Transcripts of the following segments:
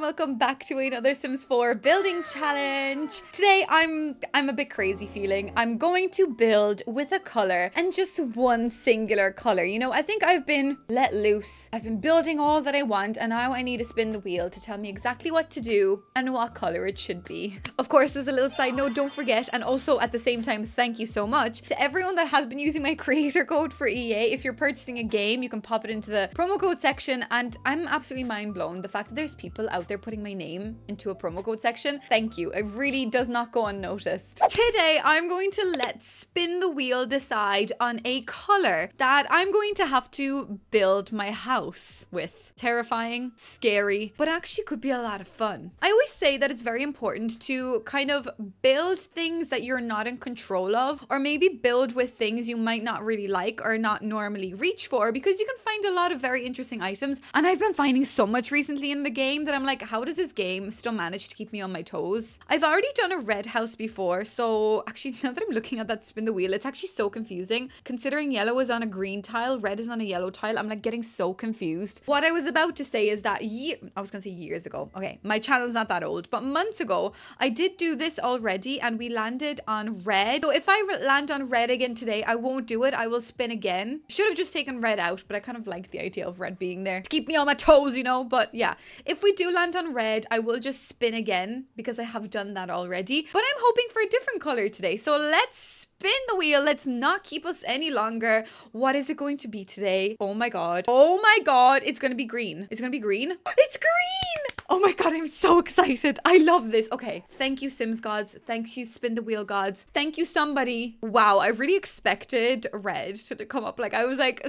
welcome back to another Sims 4 building challenge. Today I'm a bit crazy feeling. I'm going to build with a color and just one singular color. You know, I think I've been let loose. I've been building all that I want and now I need to spin the wheel to tell me exactly what to do and what color it should be. Of course, as a little side note, don't forget, and also at the same time, thank you so much to everyone that has been using my creator code for EA. If you're purchasing a game, you can pop it into the promo code section, and I'm absolutely mind blown. The fact that there's people out there putting my name into a promo code section, thank you. It really does not go unnoticed. Today, I'm going to let spin the wheel decide on a color that I'm going to have to build my house with. Terrifying, scary, but actually could be a lot of fun. I always say that it's very important to kind of build things that you're not in control of, or maybe build with things you might not really like or not normally reach for, because you can find a lot of very interesting items. And I've been finding so much recently in the game that I'm like, how does this game still manage to keep me on my toes? I've already done a red house before, so actually now that I'm looking at that spin the wheel, it's actually so confusing. Considering yellow is on a green tile, red is on a yellow tile, I'm like getting so confused. What I was about to say is that I was gonna say years ago. Okay, my channel's not that old, but months ago, I did do this already and we landed on red. So if I land on red again today, I won't do it. I will spin again. Should have just taken red out, but I kind of like the idea of red being there to keep me on my toes, you know? But yeah, if we do land on red, I will just spin again because I have done that already. But I'm hoping for a different color today. So let's spin the wheel. Let's not keep us any longer. What is it going to be today? Oh my God. Oh my God. It's going to be green. It's going to be green. It's green. Oh my God. I'm so excited. I love this. Okay. Thank you, Sims gods. Thank you, spin the wheel gods. Thank you, somebody. Wow. I really expected red to come up. Like, I was like,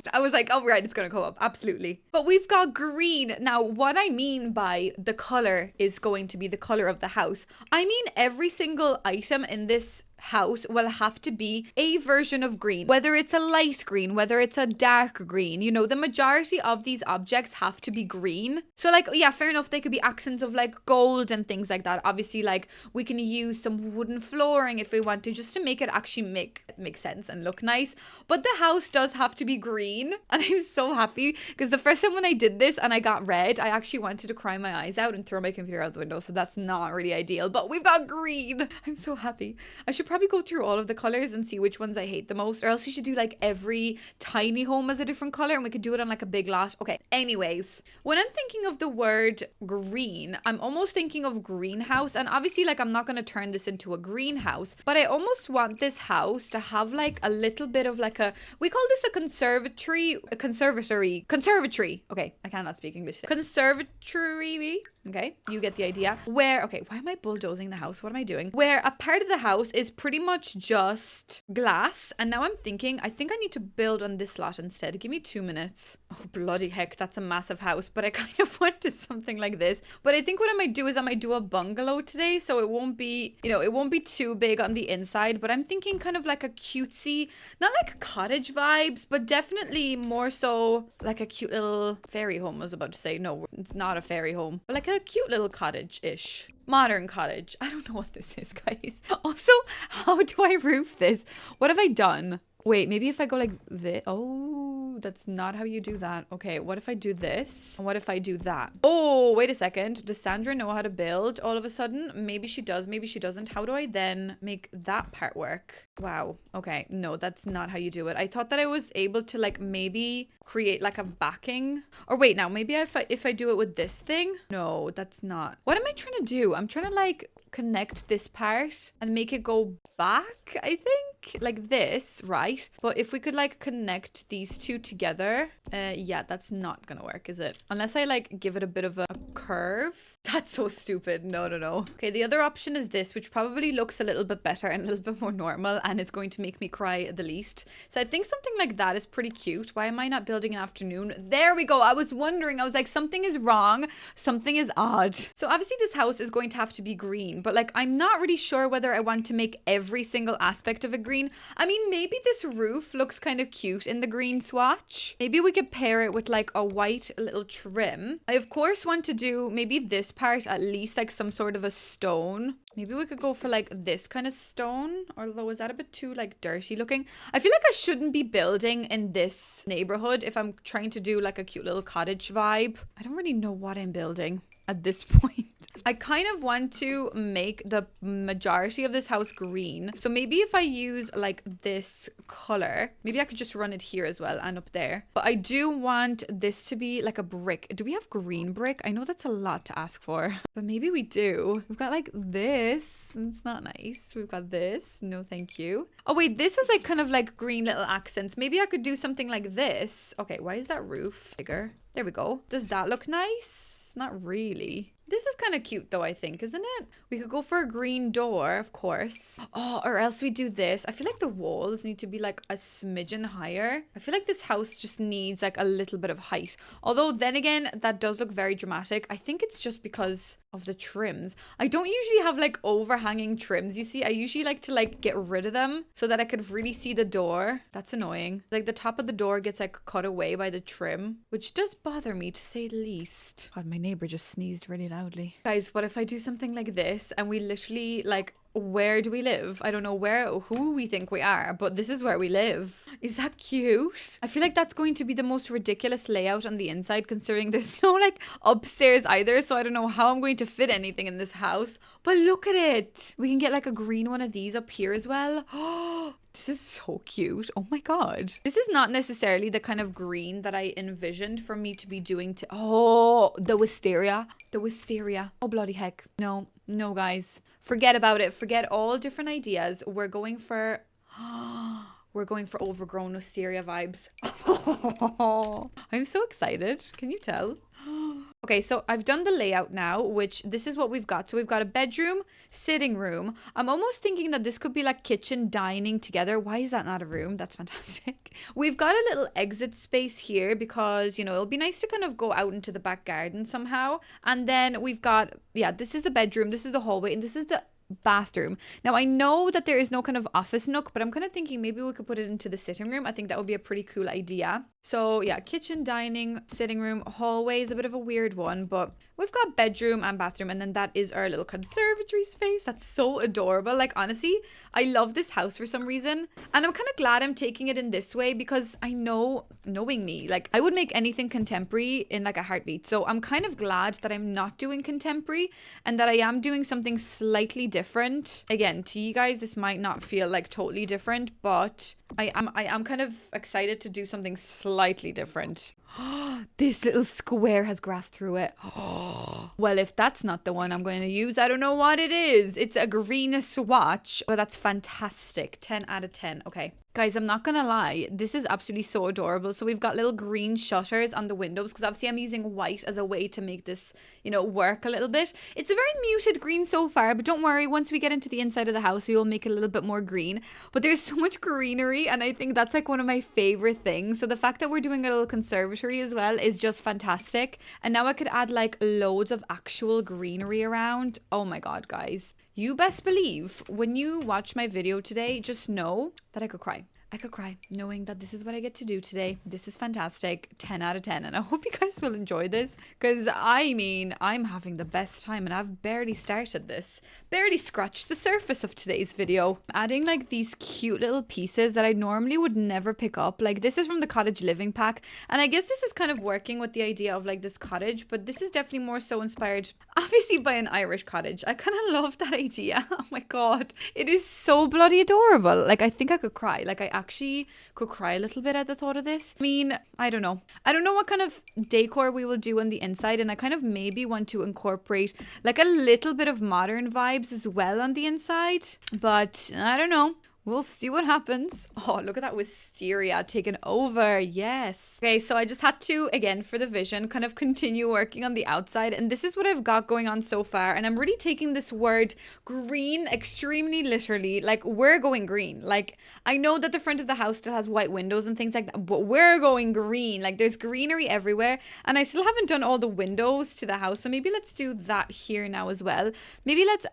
oh, red is going to come up. Absolutely. But we've got green. Now, what I mean by the color is going to be the color of the house, I mean every single item in this house will have to be a version of green, whether it's a light green, whether it's a dark green. You know, the majority of these objects have to be green. So like, yeah, fair enough, they could be accents of like gold and things like that. Obviously, like we can use some wooden flooring if we want to, just to make it actually make sense and look nice. But the house does have to be green, and I'm so happy because the first time when I did this and I got red, I actually wanted to cry my eyes out and throw my computer out the window. So that's not really ideal, but we've got green. I'm so happy. I should probably go through all of the colors and see which ones I hate the most, or else we should do like every tiny home as a different color and we could do it on like a big lot. Okay, anyways, when I'm thinking of the word green, I'm almost thinking of greenhouse, and obviously like I'm not going to turn this into a greenhouse, but I almost want this house to have like a little bit of like we call this a conservatory. Okay, I cannot speak English today. Conservatory. Okay, you get the idea. Where, okay, why am I bulldozing the house? What am I doing? Where a part of the house is pretty much just glass. And now I'm thinking, I think I need to build on this lot instead. Give me 2 minutes. Oh, bloody heck, that's a massive house. But I kind of wanted something like this. But I think what I might do is I might do a bungalow today. So it won't be, you know, it won't be too big on the inside. But I'm thinking kind of like a cutesy, not like cottage vibes, but definitely more so like a cute little fairy home. I was about to say, no, it's not a fairy home, but like a cute little cottage-ish. Modern cottage. I don't know what this is, guys. Also, how do I roof this? What have I done? Wait, maybe if I go like this. Oh, that's not how you do that. Okay, what if I do this? And what if I do that? Oh, wait a second. Does Sandra know how to build all of a sudden? Maybe she does. Maybe she doesn't. How do I then make that part work? Wow. Okay. No, that's not how you do it. I thought that I was able to like maybe create like a backing. Or wait, now maybe if I do it with this thing. No, that's not. What am I trying to do? I'm trying to like connect this part and make it go back, I think, like this, right? But if we could like connect these two together, yeah, that's not gonna work, is it? Unless I like give it a bit of a curve. That's so stupid. No. Okay, the other option is this, which probably looks a little bit better and a little bit more normal, and it's going to make me cry the least. So I think something like that is pretty cute. Why am I not building an afternoon? There we go. I was wondering, I was like, something is wrong, something is odd. So obviously this house is going to have to be green, but like I'm not really sure whether I want to make every single aspect of a green. I mean, maybe this roof looks kind of cute in the green swatch. Maybe we could pair it with like a white little trim. I of course want to do maybe this part at least like some sort of a stone. Maybe we could go for like this kind of stone, although is that a bit too like dirty looking? I feel like I shouldn't be building in this neighborhood if I'm trying to do like a cute little cottage vibe. I don't really know what I'm building. at this point. I kind of want to make the majority of this house green. So maybe if I use like this color, maybe I could just run it here as well and up there. But I do want this to be like a brick. Do we have green brick? I know that's a lot to ask for, but maybe we do. We've got like this. It's not nice. We've got this. No, thank you. Oh wait, this is like kind of like green little accents. Maybe I could do something like this. Okay, why is that roof bigger? There we go. Does that look nice? Not really. This is kind of cute though, I think, isn't it? We could go for a green door, of course. Oh, or else we do this. I feel like the walls need to be like a smidgen higher. I feel like this house just needs like a little bit of height. Although then again, that does look very dramatic. I think it's just because of the trims. I don't usually have like overhanging trims, you see. I usually like to like get rid of them so that I could really see the door. That's annoying. Like the top of the door gets like cut away by the trim, which does bother me to say the least. God, my neighbor just sneezed really loudly. Guys, what if I do something like this and we literally like, where do we live? I don't know who we think we are, but this is where we live. Is that cute? I feel like that's going to be the most ridiculous layout on the inside, considering there's no like upstairs either. So I don't know how I'm going to fit anything in this house, but look at it. We can get like a green one of these up here as well. Oh, this is so cute. Oh my God. This is not necessarily the kind of green that I envisioned for me to be doing to... Oh, the wisteria. The wisteria. Oh, bloody heck. No, no, guys. Forget about it. Forget all different ideas. We're going for... We're going for overgrown wisteria vibes. I'm so excited. Can you tell? Okay, so I've done the layout now, which this is what we've got. So we've got a bedroom, sitting room. I'm almost thinking that this could be like kitchen, dining together. Why is that not a room? That's fantastic. We've got a little exit space here because, you know, it'll be nice to kind of go out into the back garden somehow. And then we've got, yeah, this is the bedroom, this is the hallway, and this is the bathroom. Now I know that there is no kind of office nook, but I'm kind of thinking maybe we could put it into the sitting room. I think that would be a pretty cool idea. So yeah, kitchen, dining, sitting room, hallway is a bit of a weird one, but we've got bedroom and bathroom, and then that is our little conservatory space. That's so adorable. Like honestly, I love this house for some reason, and I'm kind of glad I'm taking it in this way because I know, knowing me, like I would make anything contemporary in like a heartbeat. So I'm kind of glad that I'm not doing contemporary and that I am doing something slightly different. Again, to you guys, this might not feel like totally different, but I am kind of excited to do something slightly different. This little square has grass through it. Well, if that's not the one I'm going to use, I don't know what it is. It's a green swatch. Oh, that's fantastic. 10 out of 10. Okay. Guys, I'm not gonna lie, this is absolutely so adorable. So we've got little green shutters on the windows because obviously I'm using white as a way to make this, you know, work a little bit. It's a very muted green so far, but don't worry, once we get into the inside of the house, we will make it a little bit more green. But there's so much greenery, and I think that's like one of my favorite things. So the fact that we're doing a little conservatory as well is just fantastic. And now I could add like loads of actual greenery around. Oh my God, guys. You best believe when you watch my video today, just know that I could cry. I could cry knowing that this is what I get to do today. This is fantastic. 10 out of 10. And I hope you guys will enjoy this because I mean, I'm having the best time and I've barely started this. Barely scratched the surface of today's video. Adding like these cute little pieces that I normally would never pick up. Like this is from the cottage living pack. And I guess this is kind of working with the idea of like this cottage, but this is definitely more so inspired obviously by an Irish cottage. I kind of love that idea. Oh my God. It is so bloody adorable. Like I think I could cry. Like I actually could cry a little bit at the thought of this. I mean, I don't know. I don't know what kind of decor we will do on the inside, and I kind of maybe want to incorporate like a little bit of modern vibes as well on the inside, but I don't know. We'll see what happens. Oh, look at that wisteria taken over. Yes. Okay, so I just had to, again, for the vision, kind of continue working on the outside. And this is what I've got going on so far. And I'm really taking this word green extremely literally. Like, we're going green. Like, I know that the front of the house still has white windows and things like that, but we're going green. Like, there's greenery everywhere. And I still haven't done all the windows to the house. So maybe let's do that here now as well. Maybe let's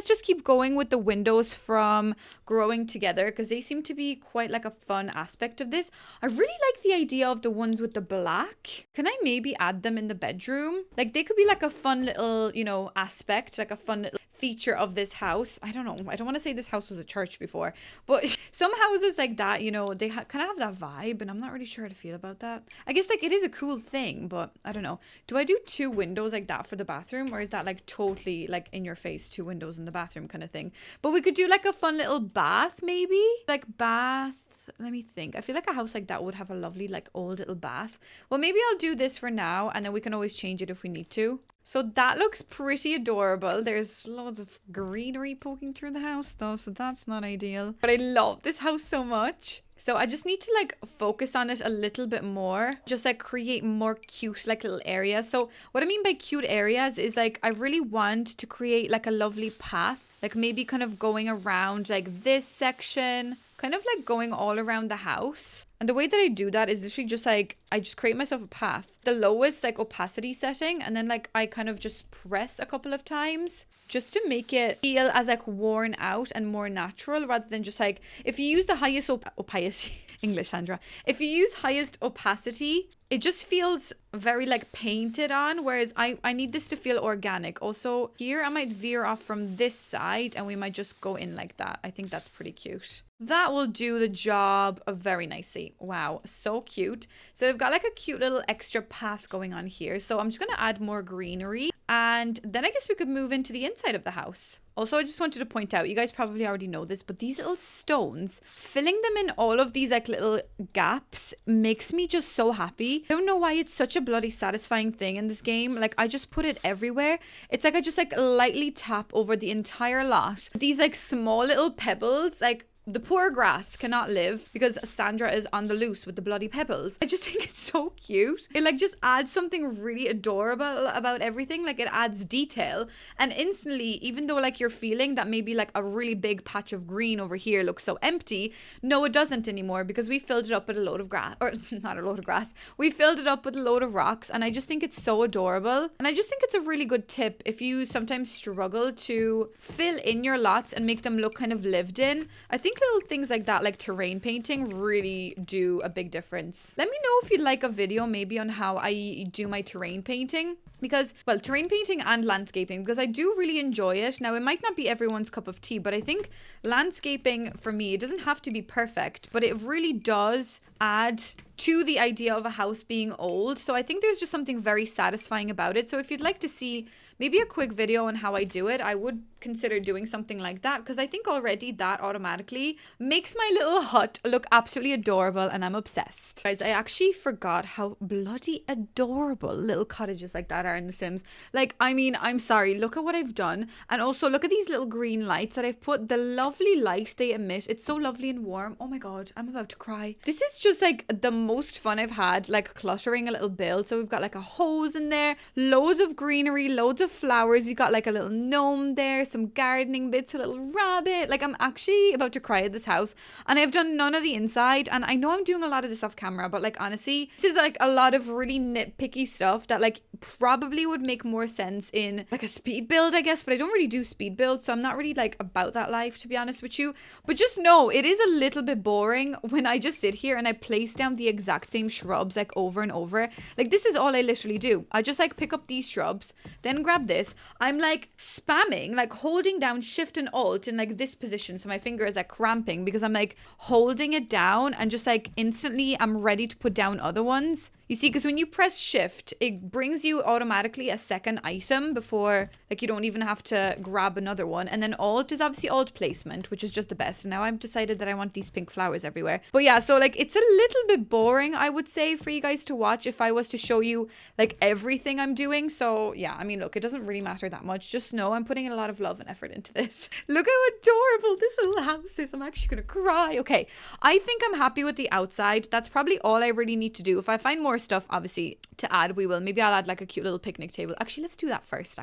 just keep going with the windows from growing together because they seem to be quite like a fun aspect of this. I really like the idea of the ones with the black. Can I maybe add them in the bedroom? Like they could be like a fun little, you know, aspect, like a fun little feature of this house. I don't know. I don't want to say this house was a church before, but some houses like that, you know, they kind of have that vibe, and I'm not really sure how to feel about that. I guess like it is a cool thing, but I don't know. Do I do 2 windows like that for the bathroom, or is that like totally like in your face, 2 windows in the bathroom kind of thing? But we could do like a fun little bath, maybe like bath. Let me think. I feel like a house like that would have a lovely like old little bath. Well, maybe I'll do this for now, and then we can always change it if we need to. So that looks pretty adorable. There's loads of greenery poking through the house though, so that's not ideal. But I love this house so much. So I just need to like focus on it a little bit more. Just like create more cute like little areas. So what I mean by cute areas is like I really want to create like a lovely path. Like maybe kind of going around like this section. Kind of like going all around the house. And the way that I do that is literally just like, I just create myself a path. The lowest like opacity setting, and then like I kind of just press a couple of times just to make it feel as like worn out and more natural, rather than just like, if you use the highest opacity, English Sandra, if you use highest opacity, it just feels very like painted on, whereas I need this to feel organic. Also here I might veer off from this side and we might just go in like that. I think that's pretty cute. That will do the job very nicely. Wow, so cute. So we've got like a cute little extra path going on here. So I'm just going to add more greenery, and then I guess we could move into the inside of the house. Also, I just wanted to point out, you guys probably already know this, but these little stones, filling them in all of these like little gaps makes me just so happy. I don't know why it's such a bloody satisfying thing in this game. Like I just put it everywhere. It's like I just like lightly tap over the entire lot. These like small little pebbles, like the poor grass cannot live because Sandra is on the loose with the bloody pebbles. I just think it's so cute. It like just adds something really adorable about everything. Like it adds detail, and instantly, even though like you're feeling that maybe like a really big patch of green over here looks so empty, no, it doesn't anymore, because we filled it up with a load of grass, or not a load of grass. We filled it up with a load of rocks, and I just think it's so adorable. And I just think it's a really good tip if you sometimes struggle to fill in your lots and make them look kind of lived in. I think little things like that, like terrain painting, really do a big difference. Let me know if you'd like a video maybe on how I do my terrain painting, because, well, terrain painting and landscaping, because I do really enjoy it. Now, it might not be everyone's cup of tea, but I think landscaping for me, it doesn't have to be perfect, but it really does add to the idea of a house being old. So I think there's just something very satisfying about it. So if you'd like to see maybe a quick video on how I do it, I would consider doing something like that, because I think already that automatically makes my little hut look absolutely adorable, and I'm obsessed. Guys, I actually forgot how bloody adorable little cottages like that are in The Sims. Like, I mean, I'm sorry, look at what I've done. And also look at these little green lights that I've put, the lovely light they emit. It's so lovely and warm. Oh my God, I'm about to cry. This is just like the most fun I've had, like cluttering a little build. So we've got like a hose in there, loads of greenery, loads of flowers. You got like a little gnome there, some gardening bits, a little rabbit. Like, I'm actually about to cry at this house, and I've done none of the inside. And I know I'm doing a lot of this off camera, but like honestly, this is like a lot of really nitpicky stuff that like probably would make more sense in like a speed build, I guess, but I don't really do speed builds, so I'm not really like about that life, to be honest with you. But just know it is a little bit boring when I just sit here and I place down the exact same shrubs like over and over. Like, this is all I literally do. I just like pick up these shrubs, then grab this. I'm like spamming, like holding down shift and alt in like this position, so my finger is like cramping because I'm like holding it down, and just like instantly I'm ready to put down other ones. You see, because when you press shift, it brings you automatically a second item before, like, you don't even have to grab another one. And then alt is obviously alt placement, which is just the best. And now I've decided that I want these pink flowers everywhere. But yeah, so like it's a little bit boring, I would say, for you guys to watch if I was to show you like everything I'm doing. So yeah, I mean, look, it doesn't really matter that much. Just know I'm putting a lot of love and effort into this. Look how adorable this little house is. I'm actually gonna cry. Okay, I think I'm happy with the outside. That's probably all I really need to do. If I find more stuff obviously to add, we will. Maybe I'll add like a cute little picnic table. Actually, let's do that first.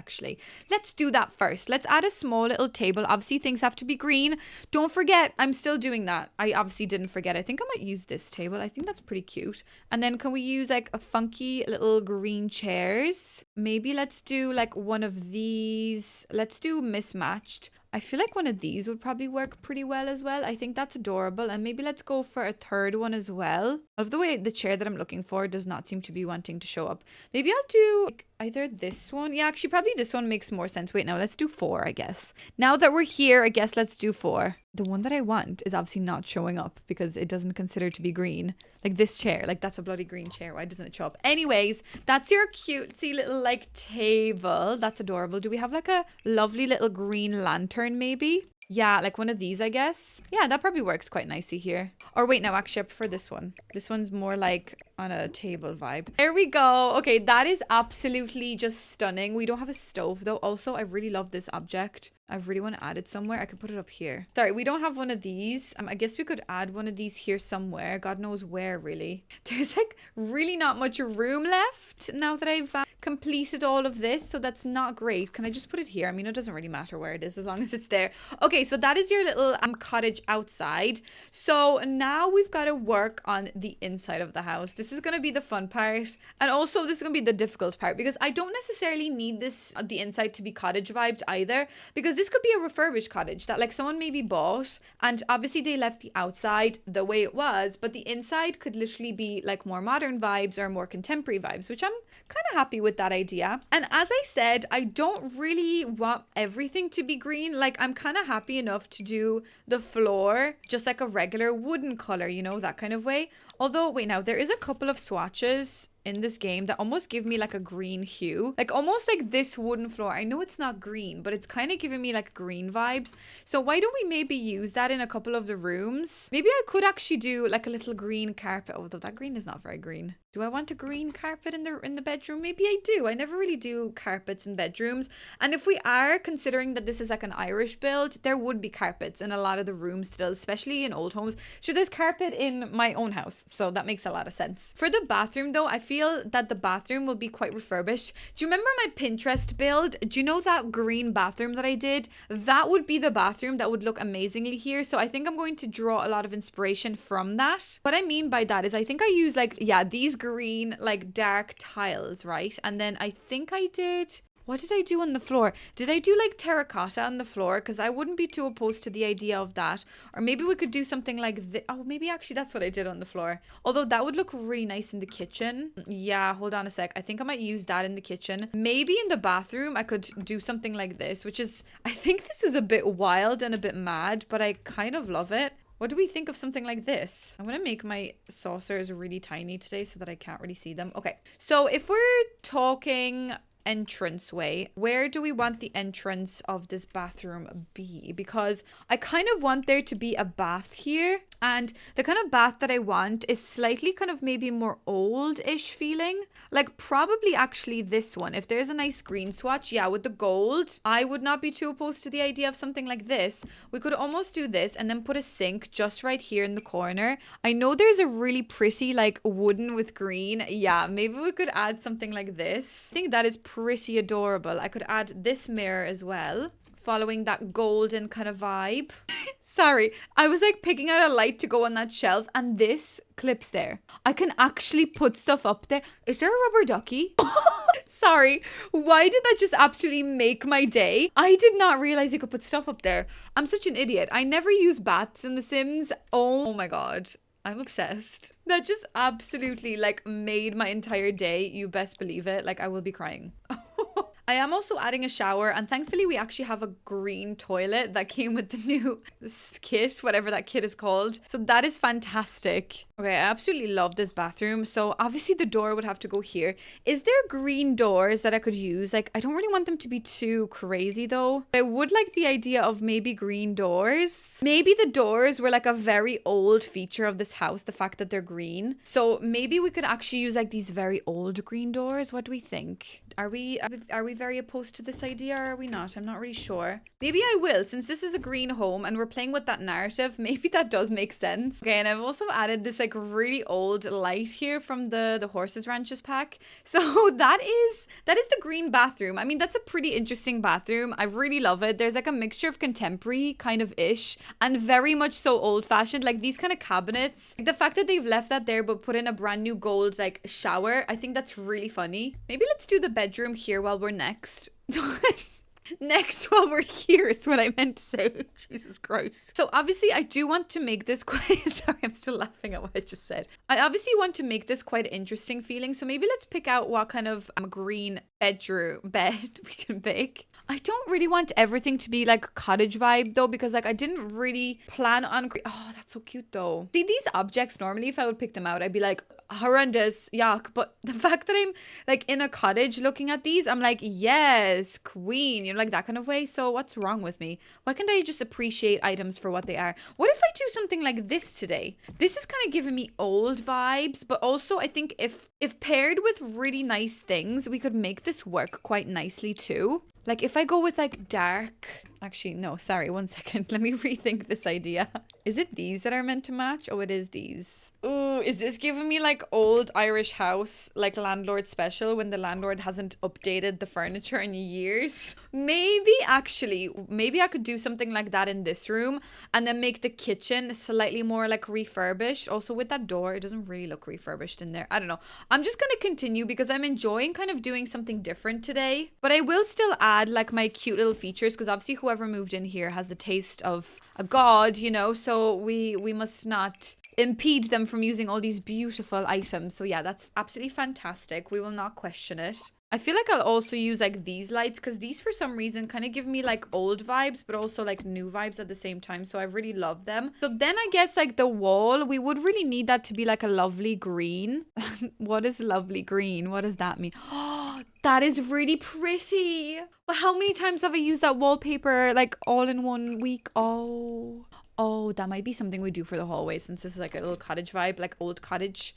Let's do that first. Let's add a small little table. Obviously, things have to be green. Don't forget, I'm still doing that. I obviously didn't forget. I think I might use this table. I think that's pretty cute. And then can we use like a funky little green chairs? Maybe let's do like one of these. Let's do mismatched. I feel like one of these would probably work pretty well as well. I think that's adorable. And maybe let's go for a third one as well. I love the way the chair that I'm looking for does not seem to be wanting to show up. Maybe I'll do like either this one. Yeah, actually, probably this one makes more sense. Wait, no, let's do 4, I guess. Now that we're here, I guess let's do 4. The one that I want is obviously not showing up because it doesn't consider to be green. Like this chair, like that's a bloody green chair. Why doesn't it show up? Anyways, that's your cutesy little like table. That's adorable. Do we have like a lovely little green lantern maybe? Yeah, like one of these, I guess. Yeah, that probably works quite nicely here. Or wait, no, actually I prefer this one. This one's more like on a table vibe. There we go. Okay, that is absolutely just stunning. We don't have a stove though. Also, I really love this object. I really want to add it somewhere. I could put it up here. Sorry, we don't have one of these. I guess we could add one of these here somewhere. God knows where, really. There's like really not much room left now that I've completed all of this. So that's not great. Can I just put it here? I mean, it doesn't really matter where it is as long as it's there. Okay, so that is your little cottage outside. So now we've got to work on the inside of the house. This is going to be the fun part. And also this is going to be the difficult part because I don't necessarily need this, the inside to be cottage vibed either, because this could be a refurbished cottage that like someone maybe bought and obviously they left the outside the way it was, but the inside could literally be like more modern vibes or more contemporary vibes, which I'm kind of happy with that idea. And as I said, I don't really want everything to be green. Like I'm kind of happy enough to do the floor just like a regular wooden color, you know, that kind of way. Although, wait, now there is a couple of swatches in this game that almost give me like a green hue, like almost like this wooden floor. I know it's not green, but it's kind of giving me like green vibes. So why don't we maybe use that in a couple of the rooms? Maybe I could actually do like a little green carpet, although that green is not very green. Do I want a green carpet in the bedroom? Maybe I do. I never really do carpets in bedrooms. And if we are considering that this is like an Irish build, there would be carpets in a lot of the rooms still, especially in old homes. So there's carpet in my own house. So that makes a lot of sense. For the bathroom though, I feel that the bathroom will be quite refurbished. Do you remember my Pinterest build? Do you know that green bathroom that I did? That would be the bathroom that would look amazingly here. So I think I'm going to draw a lot of inspiration from that. What I mean by that is I think I use like, yeah, these green like dark tiles, right? And then I think I did, what did I do on the floor? Did I do like terracotta on the floor? Because I wouldn't be too opposed to the idea of that. Or maybe we could do something like this. Oh, maybe actually that's what I did on the floor. Although that would look really nice in the kitchen. Yeah, hold on a sec. I think I might use that in the kitchen. Maybe in the bathroom I could do something like this, which is, I think this is a bit wild and a bit mad, but I kind of love it. What do we think of something like this? I'm going to make my saucers really tiny today so that I can't really see them. Okay, so if we're talking entranceway, where do we want the entrance of this bathroom be? Because I kind of want there to be a bath here, and the kind of bath that I want is slightly kind of maybe more old-ish feeling, like probably actually this one. If there's a nice green swatch, yeah, with the gold, I would not be too opposed to the idea of something like this. We could almost do this and then put a sink just right here in the corner. I know there's a really pretty like wooden with green. Yeah, maybe we could add something like this. I think that is pretty adorable. I could add this mirror as well, following that golden kind of vibe. Sorry, I was like picking out a light to go on that shelf and this clips there. I can actually put stuff up there. Is there a rubber ducky? Sorry, why did that just absolutely make my day? I did not realize you could put stuff up there. I'm such an idiot. I never use bats in The Sims. Oh my god. I'm obsessed. That just absolutely like made my entire day. You best believe it. Like I will be crying. I am also adding a shower, and thankfully we actually have a green toilet that came with the new kit, whatever that kit is called. So that is fantastic. Okay, I absolutely love this bathroom. So obviously the door would have to go here. Is there green doors that I could use? Like, I don't really want them to be too crazy though. I would like the idea of maybe green doors. Maybe the doors were like a very old feature of this house, the fact that they're green. So maybe we could actually use like these very old green doors. What do we think? Are we very opposed to this idea, or are we not? I'm not really sure. Maybe I will, since this is a green home and we're playing with that narrative. Maybe that does make sense. Okay, and I've also added this like really old light here from the Horses Ranches pack. So that is the green bathroom. I mean, that's a pretty interesting bathroom. I really love it. There's like a mixture of contemporary kind of ish and very much so old fashioned, like these kind of cabinets. The fact that they've left that there but put in a brand new gold like shower, I think that's really funny. Maybe let's do the bedroom here while we're next. Next while we're here is what I meant to say. Jesus Christ. So obviously I do want to make this quite, sorry, I'm still laughing at what I just said. I obviously want to make this quite interesting feeling. So maybe let's pick out what kind of green bed we can bake. I don't really want everything to be like cottage vibe though, because like I didn't really plan on, oh, that's so cute though. See, these objects, normally if I would pick them out, I'd be like, horrendous, yuck. But the fact that I'm like in a cottage looking at these, I'm like, yes, queen, you know, like that kind of way. So what's wrong with me? Why can't I just appreciate items for what they are? What if I do something like this today? This is kind of giving me old vibes, but also I think if paired with really nice things, we could make this work quite nicely too. Like if I go with like dark, actually, no, sorry, one second. Let me rethink this idea. Is it these that are meant to match? Oh, it is these. Ooh, is this giving me like old Irish house, like landlord special when the landlord hasn't updated the furniture in years? Maybe I could do something like that in this room and then make the kitchen slightly more like refurbished. Also with that door, it doesn't really look refurbished in there. I don't know. I'm just going to continue because I'm enjoying kind of doing something different today. But I will still add like my cute little features because obviously whoever moved in here has the taste of a god, you know, so we must not impede them from using all these beautiful items. So yeah, that's absolutely fantastic. We will not question it. I feel like I'll also use like these lights because these for some reason kind of give me like old vibes but also like new vibes at the same time, so I really love them. So then I guess like the wall, we would really need that to be like a lovely green. What is lovely green? What does that mean? Oh, that is really pretty. Well, how many times have I used that wallpaper like all in 1 week? Oh, that might be something we do for the hallway since this is like a little cottage vibe, like old cottage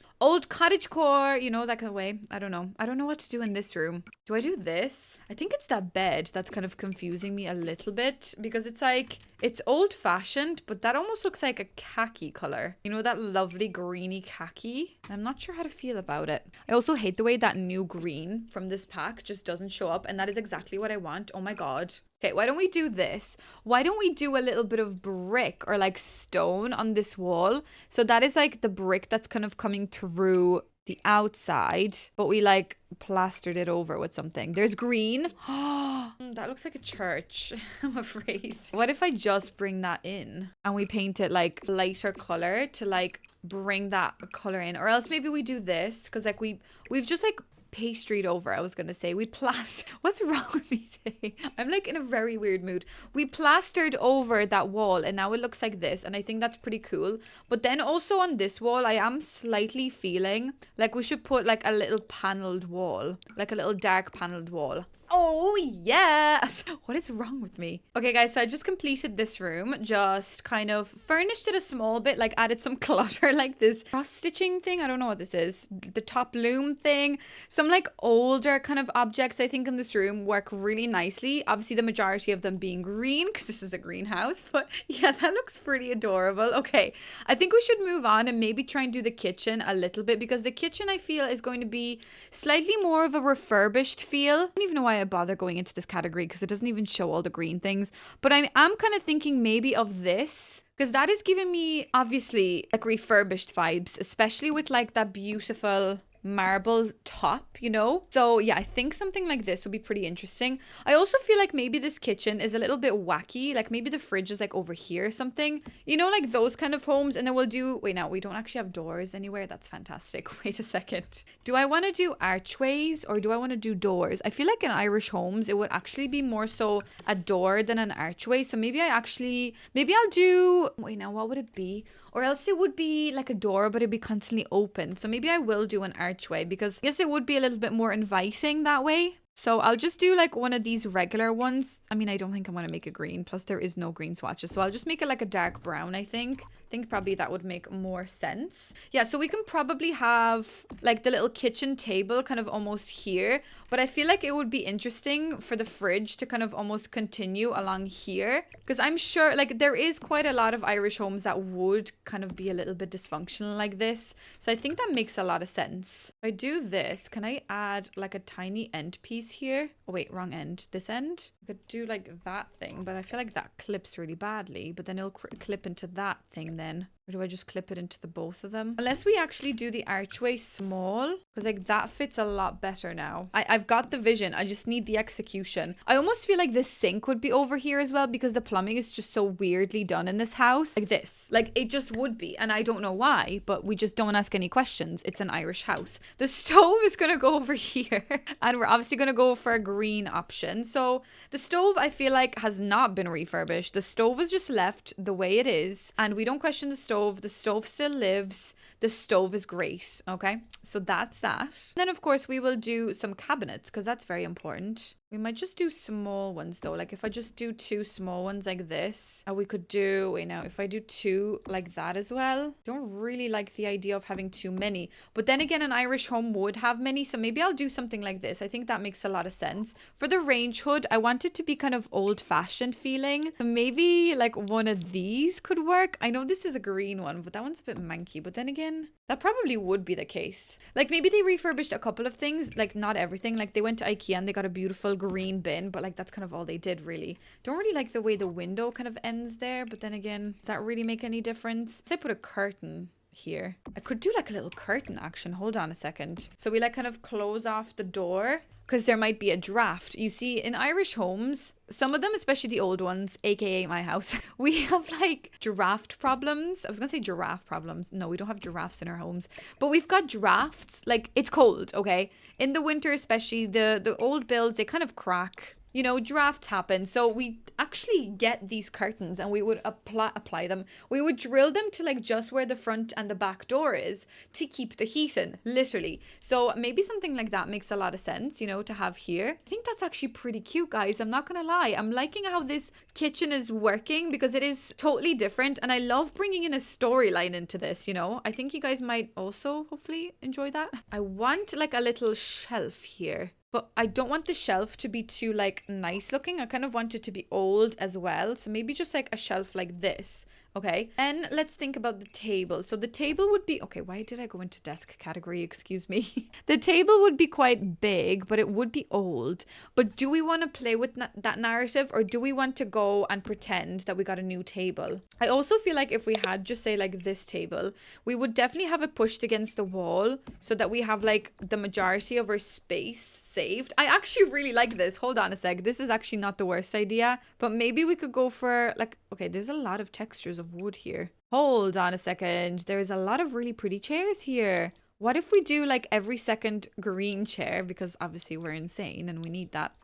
core, you know, that kind of way. I don't know what to do in this room. Do I do this? I think it's that bed that's kind of confusing me a little bit because it's like, it's old fashioned, but that almost looks like a khaki color. You know, that lovely greeny khaki. I'm not sure how to feel about it. I also hate the way that new green from this pack just doesn't show up, and that is exactly what I want. Oh my God. Okay, why don't we do this? Why don't we do a little bit of brick or like stone on this wall? So that is like the brick that's kind of coming through the outside, but we like plastered it over with something. There's green. That looks like a church. I'm afraid. What if I just bring that in and we paint it like lighter color to like bring that color in? Or else maybe we do this because like we've just like pastried over, I was gonna say. We plastered. What's wrong with me today? I'm like in a very weird mood. We plastered over that wall and now it looks like this, and I think that's pretty cool. But then also on this wall, I am slightly feeling like we should put like a little paneled wall, like a little dark paneled wall. Oh, yes. What is wrong with me? Okay, guys, so I just completed this room. Just kind of furnished it a small bit, like added some clutter, like this cross-stitching thing. I don't know what this is. The top loom thing. Some like older kind of objects, I think, in this room work really nicely. Obviously, the majority of them being green because this is a greenhouse. But yeah, that looks pretty adorable. Okay, I think we should move on and maybe try and do the kitchen a little bit because the kitchen, I feel, is going to be slightly more of a refurbished feel. I don't even know why I bother going into this category because it doesn't even show all the green things, but I'm kind of thinking maybe of this because that is giving me obviously like refurbished vibes, especially with like that beautiful marble top, you know? So yeah, I think something like this would be pretty interesting. I also feel like maybe this kitchen is a little bit wacky, like maybe the fridge is like over here or something, you know, like those kind of homes. And then we'll do, wait, now we don't actually have doors anywhere. That's fantastic. Wait a second. Do I want to do archways or do I want to do doors? I feel like in Irish homes it would actually be more so a door than an archway. So maybe I'll do, wait, now what would it be? Or else it would be like a door, but it'd be constantly open. So maybe I will do an archway because I guess it would be a little bit more inviting that way. So I'll just do like one of these regular ones. I mean, I don't think I'm going to make a green. Plus there is no green swatches. So I'll just make it like a dark brown, I think. I think probably that would make more sense. Yeah, so we can probably have like the little kitchen table kind of almost here. But I feel like it would be interesting for the fridge to kind of almost continue along here. Because I'm sure like there is quite a lot of Irish homes that would kind of be a little bit dysfunctional like this. So I think that makes a lot of sense. If I do this, can I add like a tiny end piece here? Oh wait, wrong end. This end? I could do like that thing, but I feel like that clips really badly. But then it'll clip into that thing then. Or do I just clip it into the both of them? Unless we actually do the archway small, because like that fits a lot better now. I've got the vision. I just need the execution. I almost feel like this sink would be over here as well because the plumbing is just so weirdly done in this house. Like this. Like it just would be. And I don't know why, but we just don't ask any questions. It's an Irish house. The stove is going to go over here. And we're obviously going to go for a green option. So the stove I feel like has not been refurbished. The stove is just left the way it is. And we don't question the stove. The stove still lives. The stove is great. Okay, so that's that. Then of course we will do some cabinets because that's very important. We might just do small ones though. Like if I just do 2 small ones like this, we could do, wait now, if I do 2 like that as well. Don't really like the idea of having too many. But then again, an Irish home would have many. So maybe I'll do something like this. I think that makes a lot of sense. For the range hood, I want it to be kind of old fashioned feeling. So maybe like one of these could work. I know this is a green one, but that one's a bit manky. But then again, that probably would be the case. Like maybe they refurbished a couple of things, like not everything. Like they went to IKEA and they got a beautiful green bin, but like that's kind of all they did really. Don't really like the way the window kind of ends there, but then again, does that really make any difference? Let's say put a curtain here. I could do like a little curtain action. Hold on a second. So we like kind of close off the door because there might be a draft. You see, in Irish homes, some of them, especially the old ones, aka my house, we have like draft problems. I was gonna say giraffe problems. No, we don't have giraffes in our homes, but we've got drafts. Like it's cold, okay? In the winter, especially the old builds, they kind of crack. You know, drafts happen. So we actually get these curtains and we would apply them. We would drill them to like just where the front and the back door is to keep the heat in, literally. So maybe something like that makes a lot of sense, you know, to have here. I think that's actually pretty cute, guys. I'm not gonna lie. I'm liking how this kitchen is working because it is totally different. And I love bringing in a storyline into this, you know. I think you guys might also hopefully enjoy that. I want like a little shelf here. But I don't want the shelf to be too like nice looking. I kind of want it to be old as well. So maybe just like a shelf like this. Okay. And let's think about the table. So the table would be, okay, why did I go into desk category? Excuse me. The table would be quite big, but it would be old. But do we want to play with that narrative or do we want to go and pretend that we got a new table? I also feel like if we had just say like this table, we would definitely have it pushed against the wall so that we have like the majority of our space saved. I actually really like this. Hold on a sec. This is actually not the worst idea, but maybe we could go for like, okay, there's a lot of textures of wood here. Hold on a second. There's a lot of really pretty chairs here. What if we do like every second green chair? Because obviously we're insane and we need that.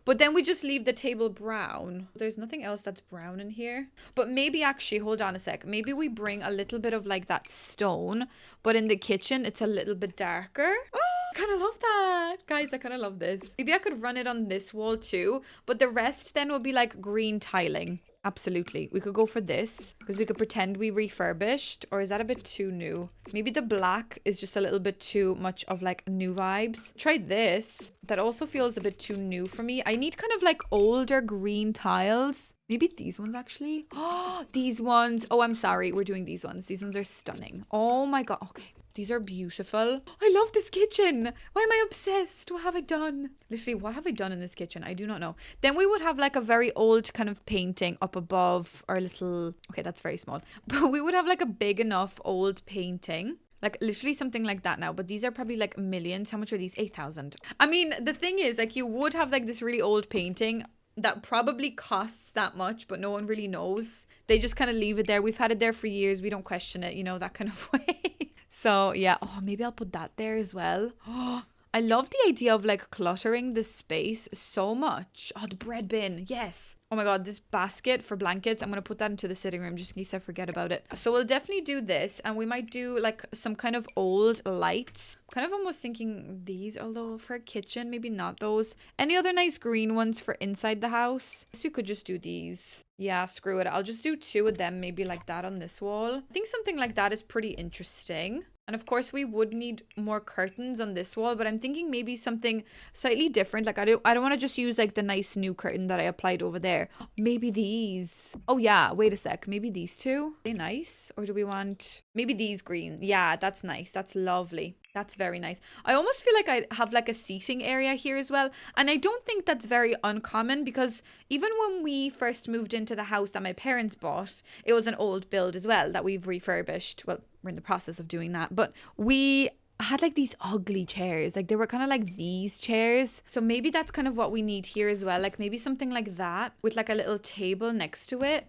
But then we just leave the table brown. There's nothing else that's brown in here. But maybe actually, hold on a sec. Maybe we bring a little bit of like that stone. But in the kitchen, it's a little bit darker. Oh, I kind of love that. Guys, I kind of love this. Maybe I could run it on this wall too. But the rest then will be like green tiling. Absolutely. We could go for this because we could pretend we refurbished, or is that a bit too new? Maybe the black is just a little bit too much of like new vibes. Try this. That also feels a bit too new for me. I need kind of like older green tiles. Maybe these ones actually. Oh, these ones. Oh, I'm sorry. We're doing these ones. These ones are stunning. Oh my God. Okay. These are beautiful. I love this kitchen. Why am I obsessed? What have I done? Literally, what have I done in this kitchen? I do not know. Then we would have like a very old kind of painting up above our little... Okay, that's very small. But we would have like a big enough old painting. Like literally something like that now. But these are probably like millions. How much are these? 8,000. I mean, the thing is like you would have like this really old painting that probably costs that much, but no one really knows. They just kind of leave it there. We've had it there for years. We don't question it, you know, that kind of way. So yeah, oh, maybe I'll put that there as well. Oh, I love the idea of like cluttering this space so much. Oh, the bread bin. Yes. Oh my God, this basket for blankets. I'm going to put that into the sitting room just in case I forget about it. So we'll definitely do this. And we might do like some kind of old lights. Kind of almost thinking these, although for a kitchen, maybe not those. Any other nice green ones for inside the house? I guess we could just do these. Yeah, screw it. I'll just do 2 of them, maybe like that on this wall. I think something like that is pretty interesting. And of course we would need more curtains on this wall, but I'm thinking maybe something slightly different. Like I don't want to just use like the nice new curtain that I applied over there. Maybe these. Oh yeah, wait a sec. Maybe these two. Are they nice? Or do we want maybe these green? Yeah, that's nice. That's lovely. That's very nice. I almost feel like I have like a seating area here as well. And I don't think that's very uncommon because even when we first moved into the house that my parents bought, it was an old build as well that we've refurbished. Well, we're in the process of doing that. But we had like these ugly chairs. Like they were kind of like these chairs. So maybe that's kind of what we need here as well. Like maybe something like that with like a little table next to it.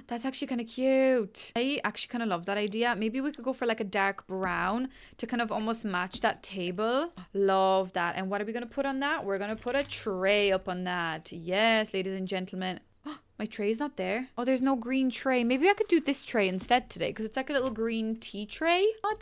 That's actually kind of cute. I actually kind of love that idea. Maybe we could go for like a dark brown to kind of almost match that table. Love that. And what are we going to put on that? We're going to put a tray up on that. Yes, ladies and gentlemen. My tray's not there. Oh, there's no green tray. Maybe I could do this tray instead today because it's like a little green tea tray. Oh,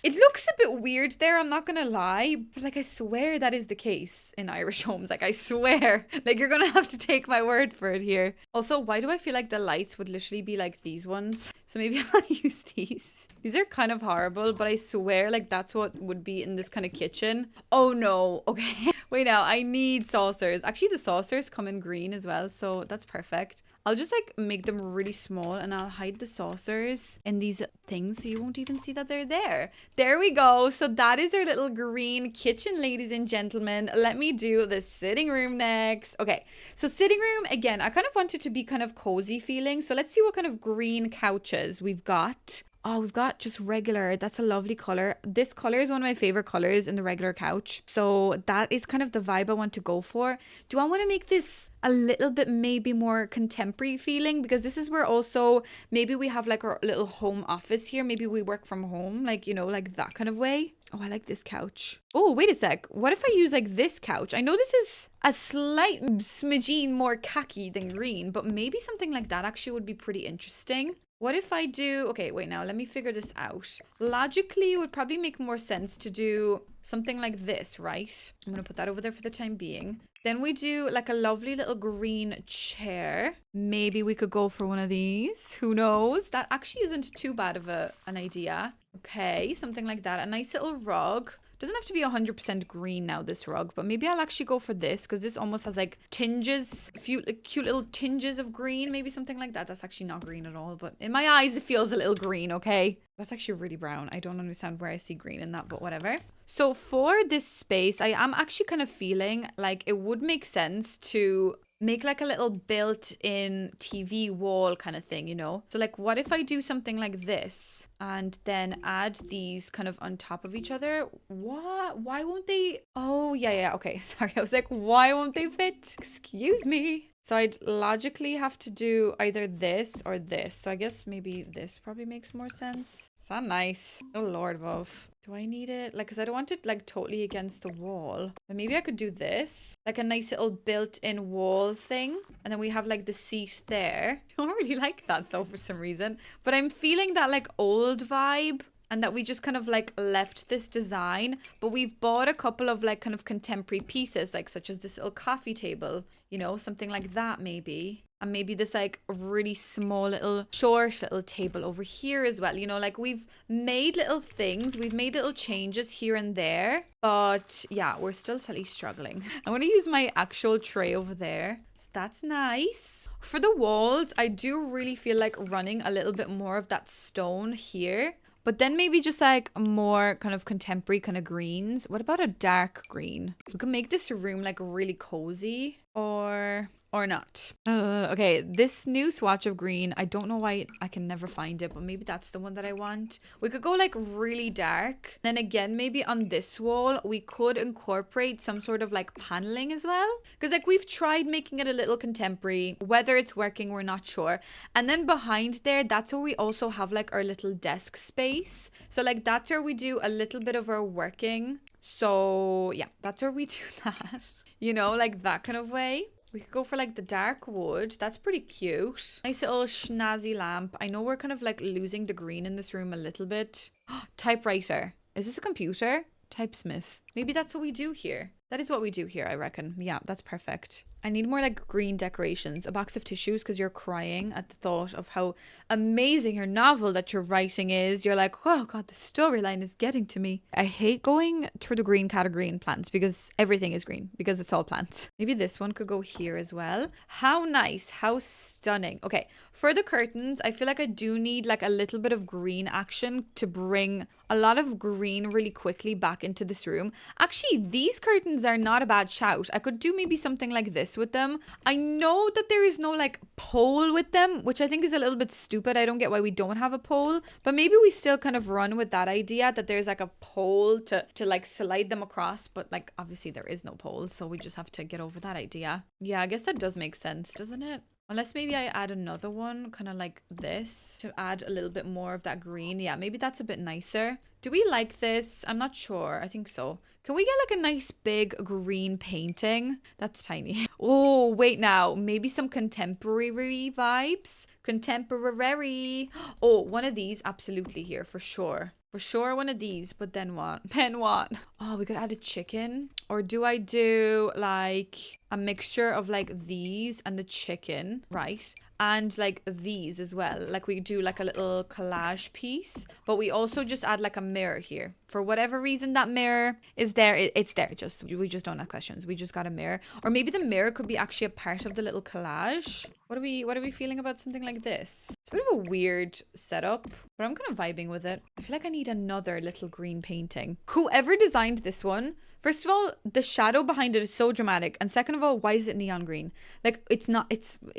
it looks a bit weird there. I'm not going to lie. But like, I swear that is the case in Irish homes. Like, I swear. Like, you're going to have to take my word for it here. Also, why do I feel like the lights would literally be like these ones? So maybe I'll use these. These are kind of horrible, but I swear like that's what would be in this kind of kitchen. Oh no. Okay. Wait now. I need saucers. Actually, the saucers come in green as well. So that's perfect. I'll just like make them really small and I'll hide the saucers in these things so you won't even see that they're there. There we go. So that is our little green kitchen, ladies and gentlemen. Let me do the sitting room next. Okay, so sitting room, again, I kind of want it to be kind of cozy feeling. So let's see what kind of green couches we've got. Oh, we've got just regular. That's a lovely color. This color is one of my favorite colors in the regular couch. So that is kind of the vibe I want to go for. Do I want to make this a little bit maybe more contemporary feeling? Because this is where also maybe we have like our little home office here. Maybe we work from home, like, you know, like that kind of way. Oh, I like this couch. Oh, wait a sec. What if I use like this couch? I know this is a slight smidgeen more khaki than green, but maybe something like that actually would be pretty interesting. What if I do... Okay, wait now. Let me figure this out. Logically, it would probably make more sense to do something like this, right? I'm going to put that over there for the time being. Then we do like a lovely little green chair. Maybe we could go for one of these. Who knows? That actually isn't too bad of an idea. Okay, something like that. A nice little rug. Doesn't have to be 100% green now, this rug, but maybe I'll actually go for this because this almost has like tinges, a few like, cute little tinges of green, maybe something like that. That's actually not green at all, but in my eyes, it feels a little green, okay? That's actually really brown. I don't understand where I see green in that, but whatever. So for this space, I am actually kind of feeling like it would make sense to make like a little built-in TV wall kind of thing, you know? So like, what if I do something like this and then add these kind of on top of each other? What? Why won't they? Oh, yeah. Okay, sorry. I was like, why won't they fit? Excuse me. So I'd logically have to do either this or this. So I guess maybe this probably makes more sense. Is that nice? Oh, Lord above. Do I need it? Like, because I don't want it like totally against the wall. But maybe I could do this. Like a nice little built-in wall thing. And then we have like the seat there. I don't really like that though for some reason. But I'm feeling that like old vibe. And that we just kind of like left this design. But we've bought a couple of like kind of contemporary pieces. Like such as this little coffee table. You know, something like that maybe. And maybe this like really small little short little table over here as well. You know, like we've made little things. We've made little changes here and there. But yeah, we're still slightly struggling. I'm going to use my actual tray over there. So that's nice. For the walls, I do really feel like running a little bit more of that stone here. But then maybe just like more kind of contemporary kind of greens. What about a dark green? We could make this room like really cozy or not. Okay, this new swatch of green, I don't know why I can never find it, but maybe that's the one that I want. We could go like really dark. Then again, maybe on this wall, we could incorporate some sort of like paneling as well. Because like we've tried making it a little contemporary. Whether it's working, we're not sure. And then behind there, that's where we also have like our little desk space. So like that's where we do a little bit of our working. So yeah, that's where we do that. You know, like that kind of way. We could go for like the dark wood. That's pretty cute. Nice little schnazzy lamp. I know we're kind of like losing the green in this room a little bit. Typewriter. Is this a computer? Typesmith. Maybe that's what we do here. That is what we do here, I reckon. Yeah, that's perfect. I need more like green decorations. A box of tissues because you're crying at the thought of how amazing your novel that you're writing is. You're like, oh God, the storyline is getting to me. I hate going through the green category in plants because everything is green because it's all plants. Maybe this one could go here as well. How nice. How stunning. Okay, for the curtains, I feel like I do need like a little bit of green action to bring a lot of green really quickly back into this room. Actually, these curtains are not a bad shout. I could do maybe something like this with them. I know that there is no like pole with them, which I think is a little bit stupid. I don't get why we don't have a pole, but maybe we still kind of run with that idea that there's like a pole to like slide them across, but like obviously there is no pole, so we just have to get over that idea. Yeah, I guess that does make sense, doesn't it? Unless maybe I add another one, kind of like this, to add a little bit more of that green. Yeah, maybe that's a bit nicer. Do we like this? I'm not sure. I think so. Can we get like a nice big green painting? That's tiny. Oh, wait now. Maybe some contemporary vibes? Contemporary. Oh, one of these absolutely here for sure. For sure one of these, but then what? Then what? Oh, we could add a chicken. Or do I do like a mixture of like these and the chicken, right? And like these as well. Like we do like a little collage piece, but we also just add like a mirror here. For whatever reason that mirror is there, it's there. We just don't have questions. We just got a mirror. Or maybe the mirror could be actually a part of the little collage. What are we feeling about something like this? It's a bit of a weird setup, but I'm kind of vibing with it. I feel like I need another little green painting. Whoever designed this one, first of all, the shadow behind it is so dramatic. And second of all, why is it neon green? Like it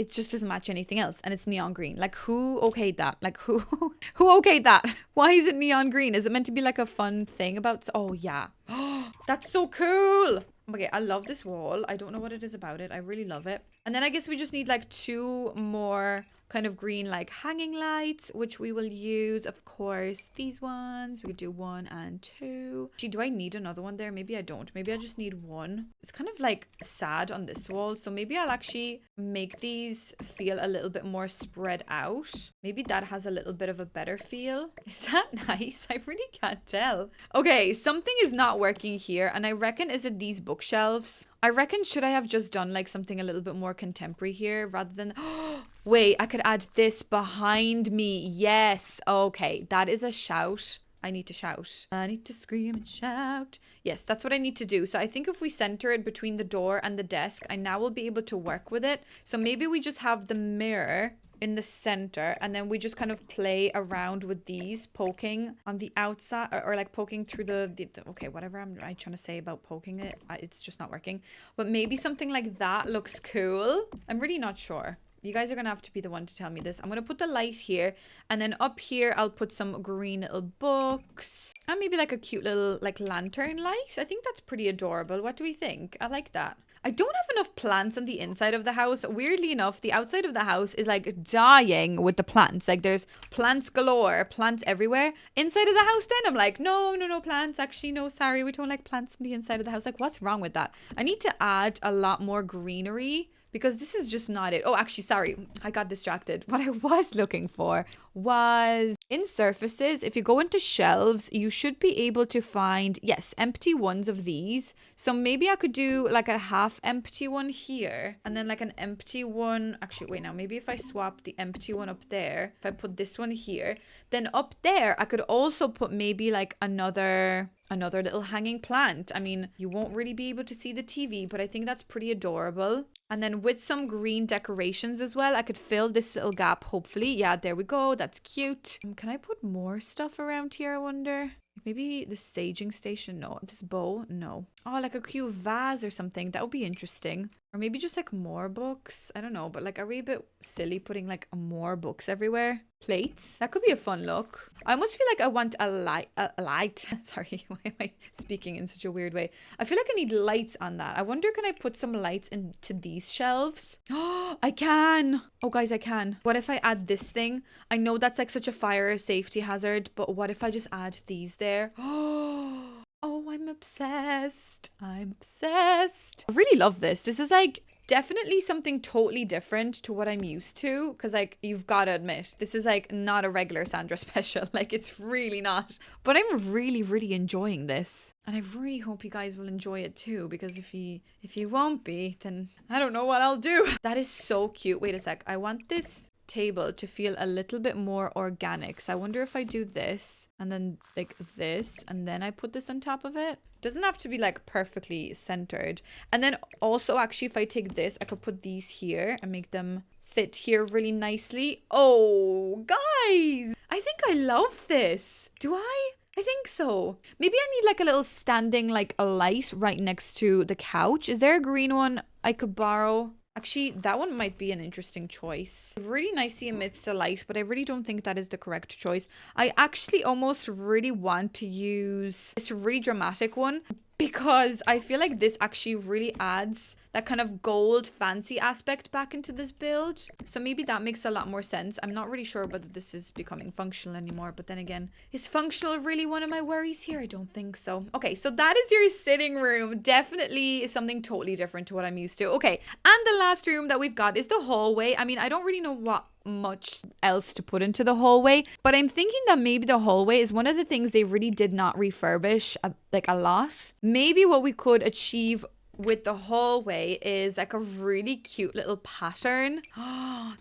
just doesn't match anything else. And it's neon green. Like who okayed that? Like who okayed that? Why is it neon green? Is it meant to be like a fun thing about? Oh yeah. That's so cool. Okay, I love this wall. I don't know what it is about it. I really love it. And then I guess we just need like 2 more kind of green like hanging lights, which we will use, of course, these ones. We could do 1 and 2. Gee, do I need another one there? Maybe I don't. Maybe I just need 1. It's kind of like sad on this wall, so maybe I'll actually make these feel a little bit more spread out. Maybe that has a little bit of a better feel. Is that nice? I really can't tell. Okay, something is not working here, and I reckon is it these bookshelves? I reckon should I have just done like something a little bit more contemporary here rather than wait, I could add this behind me. Yes. Okay, that is a shout. I need to shout. I need to scream and shout. Yes, that's what I need to do. So I think if we center it between the door and the desk, I now will be able to work with it. So maybe we just have the mirror in the center, and then we just kind of play around with these poking on the outside, or like poking through the okay, whatever I'm trying to say about poking it, it's just not working. But maybe something like that looks cool. I'm really not sure. You guys are gonna have to be the one to tell me this. I'm gonna put the light here, and then up here I'll put some green little books and maybe like a cute little like lantern light. I think that's pretty adorable. What do we think? I like that. I don't have enough plants on the inside of the house. Weirdly enough, the outside of the house is like dying with the plants. Like there's plants galore, plants everywhere. Inside of the house then, I'm like, no plants. Actually, no, sorry. We don't like plants on the inside of the house. Like what's wrong with that? I need to add a lot more greenery because this is just not it. Oh, actually, sorry. I got distracted. What I was looking for was in surfaces. If you go into shelves, you should be able to find, yes, empty ones of these. So maybe I could do like a half empty one here and then like an empty one. Actually, wait now, maybe if I swap the empty one up there, if I put this one here, then up there, I could also put maybe like another little hanging plant. I mean, you won't really be able to see the TV, but I think that's pretty adorable. And then with some green decorations as well, I could fill this little gap, hopefully. Yeah, there we go. That's cute. Can I put more stuff around here, I wonder? Maybe the staging station? No. This bow? No. Oh, like a cute vase or something. That would be interesting. Or maybe just like more books. I don't know. But like, are we a bit silly putting like more books everywhere? Plates? That could be a fun look. I almost feel like I want a light. Sorry, why am I speaking in such a weird way? I feel like I need lights on that. I wonder, can I put some lights into these shelves? Oh, I can. Oh, guys, I can. What if I add this thing? I know that's like such a fire safety hazard, but what if I just add these there? Oh, I'm obsessed. I'm obsessed. I really love this. This is like Definitely something totally different to what I'm used to. Because, like, you've got to admit, this is, like, not a regular Sandra special. Like, it's really not. But I'm really, really enjoying this. And I really hope you guys will enjoy it too. Because if you won't be, then I don't know what I'll do. That is so cute. Wait a sec. I want this table to feel a little bit more organic. So I wonder if I do this and then like this and then I put this on top of it. Doesn't have to be like perfectly centered. And then also actually if I take this, I could put these here and make them fit here really nicely. Oh, guys, I think I love this. Do I? I think so. Maybe I need like a little standing like a light right next to the couch. Is there a green one I could borrow? Actually, that one might be an interesting choice. Really nicely amidst the light, but I really don't think that is the correct choice. I actually almost really want to use this really dramatic one because I feel like this actually really adds that kind of gold fancy aspect back into this build. So maybe that makes a lot more sense. I'm not really sure whether this is becoming functional anymore, but then again, is functional really one of my worries here? I don't think so. Okay, so that is your sitting room. Definitely something totally different to what I'm used to. Okay, and the last room that we've got is the hallway. I mean, I don't really know what much else to put into the hallway, but I'm thinking that maybe the hallway is one of the things they really did not refurbish like a lot. Maybe what we could achieve with the hallway is like a really cute little pattern.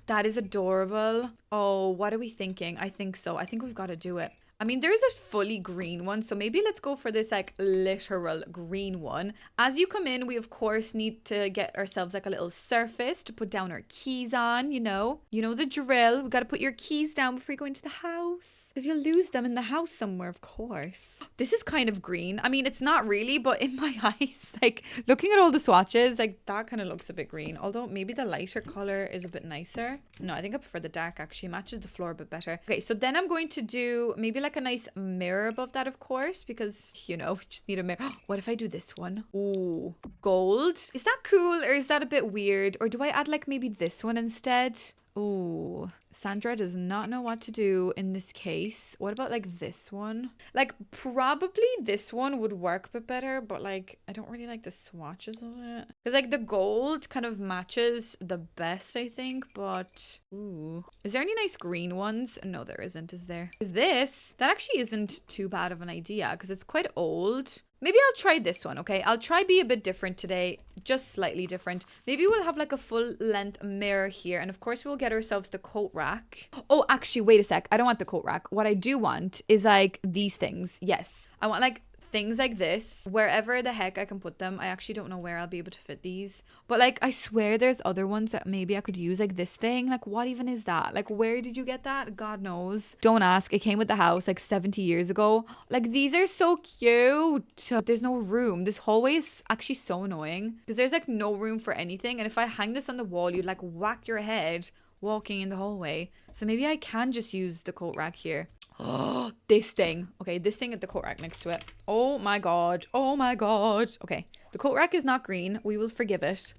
That is adorable. Oh, what are we thinking? I think so. I think we've got to do it. I mean, there's a fully green one, so maybe let's go for this like literal green one. As you come in, we of course need to get ourselves like a little surface to put down our keys on, you know the drill. We got to put your keys down before you go into the house. Because you'll lose them in the house somewhere, of course. This is kind of green. I mean, it's not really, but in my eyes, like looking at all the swatches, like that kind of looks a bit green. Although maybe the lighter color is a bit nicer. No, I think I prefer the dark actually. Matches the floor a bit better. Okay, so then I'm going to do maybe like a nice mirror above that, of course, because, we just need a mirror. What if I do this one? Ooh, gold. Is that cool or is that a bit weird? Or do I add like maybe this one instead? Ooh, Sandra does not know what to do in this case. What about like this one? Like probably this one would work a bit better, but like I don't really like the swatches of it. Because like the gold kind of matches the best, I think, but ooh. Is there any nice green ones? No, there isn't, is there? Is this? That actually isn't too bad of an idea because it's quite old. Maybe I'll try this one, okay? I'll try be a bit different today, just slightly different. Maybe we'll have like a full length mirror here. And of course, we'll get ourselves the coat rack. Oh, actually, wait a sec. I don't want the coat rack. What I do want is like these things. Yes, I want like things like this wherever the heck I can put them. I actually don't know where I'll be able to fit these, but like I swear there's other ones that maybe I could use, like this thing. Like what even is that? Like where did you get that? God knows. Don't ask. It came with the house like 70 years ago. Like these are so cute. There's no room. This hallway is actually so annoying because there's like no room for anything, and if I hang this on the wall you'd like whack your head walking in the hallway. So maybe I can just use the coat rack here. Oh, this thing. Okay, this thing at the coat rack next to it. Oh my god. Oh my god. Okay, the coat rack is not green. We will forgive it.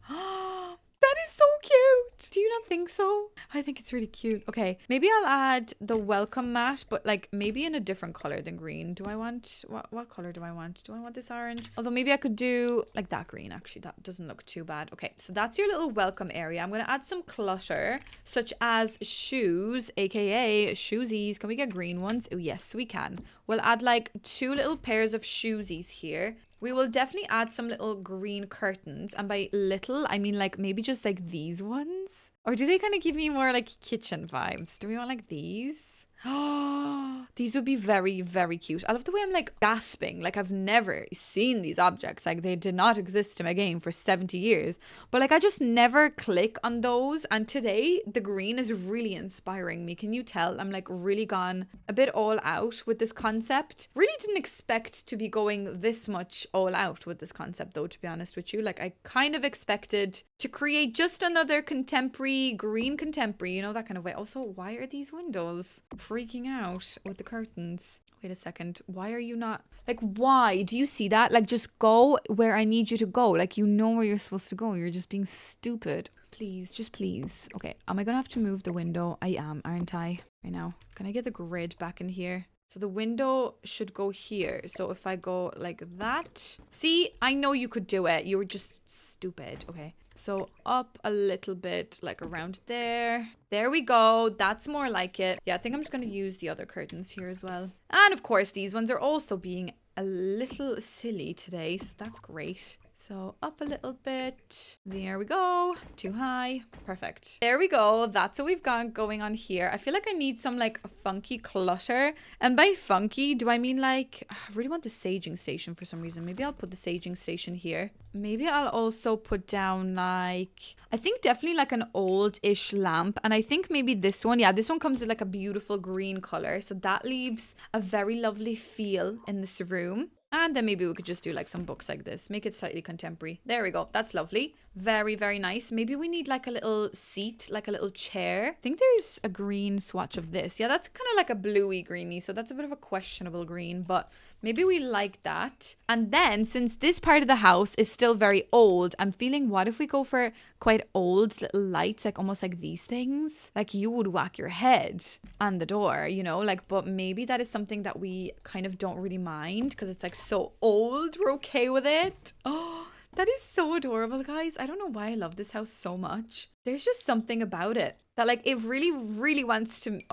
That is so cute. Do you not think so? I think it's really cute. Okay, maybe I'll add the welcome mat, but like maybe in a different color than green. Do I want, what color do I want? Do I want this orange? Although maybe I could do like that green. Actually, that doesn't look too bad. Okay, so that's your little welcome area. I'm going to add some clutter, such as shoes, aka shoesies. Can we get green ones? Oh, yes, we can. We'll add like 2 little pairs of shoesies here. We will definitely add some little green curtains. And by little, I mean like maybe just like these ones. Or do they kind of give me more like kitchen vibes? Do we want like these? Oh, these would be very, very cute. I love the way I'm like gasping. Like I've never seen these objects. Like they did not exist in my game for 70 years. But like I just never click on those. And today the green is really inspiring me. Can you tell? I'm like really gone a bit all out with this concept. Really didn't expect to be going this much all out with this concept though, to be honest with you. Like I kind of expected to create just another contemporary, green contemporary, that kind of way. Also, why are these windows freaking out with the curtains? Wait a second. Why are you not like, why do you see that? Like just go where I need you to go. Like you know where you're supposed to go. You're just being stupid. Please, just please. Okay, am I gonna have to move the window? I am, aren't I? Right now. Can I get the grid back in here? So the window should go here. So if I go like that. See, I know you could do it. You were just stupid. Okay. So up a little bit, like around there. There we go. That's more like it. Yeah, I think I'm just going to use the other curtains here as well. And of course, these ones are also being a little silly today. So that's great. So up a little bit. There we go. Too high. Perfect. There we go. That's what we've got going on here. I feel like I need some like funky clutter. And by funky, do I mean like, I really want the saging station for some reason. Maybe I'll put the saging station here. Maybe I'll also put down like, I think definitely like an old-ish lamp. And I think maybe this one, yeah, this one comes with like a beautiful green color. So that leaves a very lovely feel in this room. And then maybe we could just do like some books like this. Make it slightly contemporary. There we go. That's lovely. Very, very nice. Maybe we need like a little seat, like a little chair. I think there's a green swatch of this. Yeah, that's kind of like a bluey greeny. So that's a bit of a questionable green, but maybe we like that. And then since this part of the house is still very old, I'm feeling what if we go for quite old little lights, like almost like these things? Like you would whack your head on the door, you know, like, but maybe that is something that we kind of don't really mind because it's like so old. We're okay with it. Oh, that is so adorable, guys. I don't know why I love this house so much. There's just something about it that like it really, really wants me.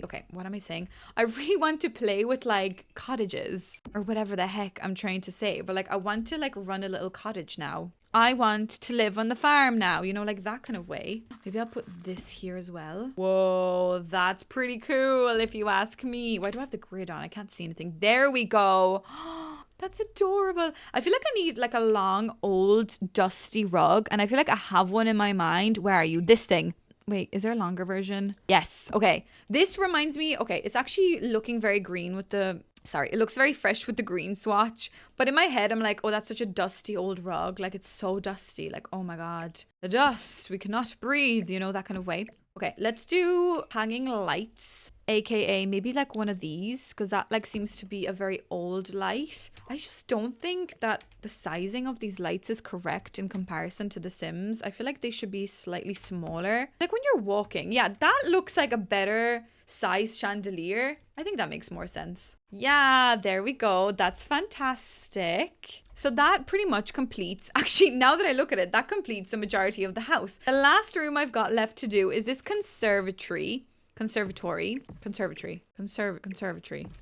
Okay, what am I saying? I really want to play with like cottages or whatever the heck I'm trying to say. But like I want to like run a little cottage now. I want to live on the farm now, you know, like that kind of way. Maybe I'll put this here as well. Whoa, that's pretty cool if you ask me. Why do I have the grid on? I can't see anything. There we go. That's adorable. I feel like I need like a long, old, dusty rug. And I feel like I have one in my mind. Where are you? This thing. Wait, is there a longer version? Yes. Okay. This reminds me. Okay, it's actually looking very green with the... Sorry, it looks very fresh with the green swatch. But in my head, I'm like, oh, that's such a dusty old rug. Like, it's so dusty. Like, oh my God. The dust. We cannot breathe. You know, that kind of way. Okay, let's do hanging lights. AKA maybe like one of these, because that like seems to be a very old light. I just don't think that the sizing of these lights is correct in comparison to the Sims. I feel like they should be slightly smaller. Like when you're walking, yeah, that looks like a better size chandelier. I think that makes more sense. Yeah, there we go. That's fantastic. So that pretty much completes, actually, now that I look at it, that completes the majority of the house. The last room I've got left to do is this conservatory,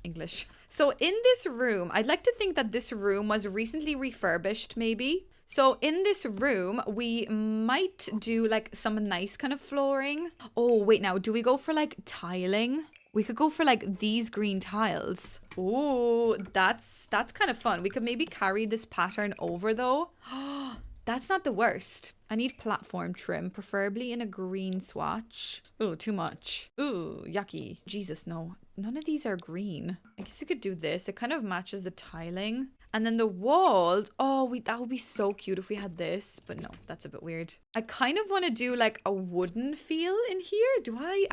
English. So in this room, I'd like to think that this room was recently refurbished, maybe. So in this room, we might do like some nice kind of flooring. Oh, wait, now, do we go for like tiling? We could go for like these green tiles. Oh, that's kind of fun. We could maybe carry this pattern over though. That's not the worst. I need platform trim, preferably in a green swatch. Oh, too much. Ooh, yucky. Jesus, no. None of these are green. I guess you could do this. It kind of matches the tiling. And then the walls, that would be so cute if we had this. But no, that's a bit weird. I kind of want to do like a wooden feel in here. Do I?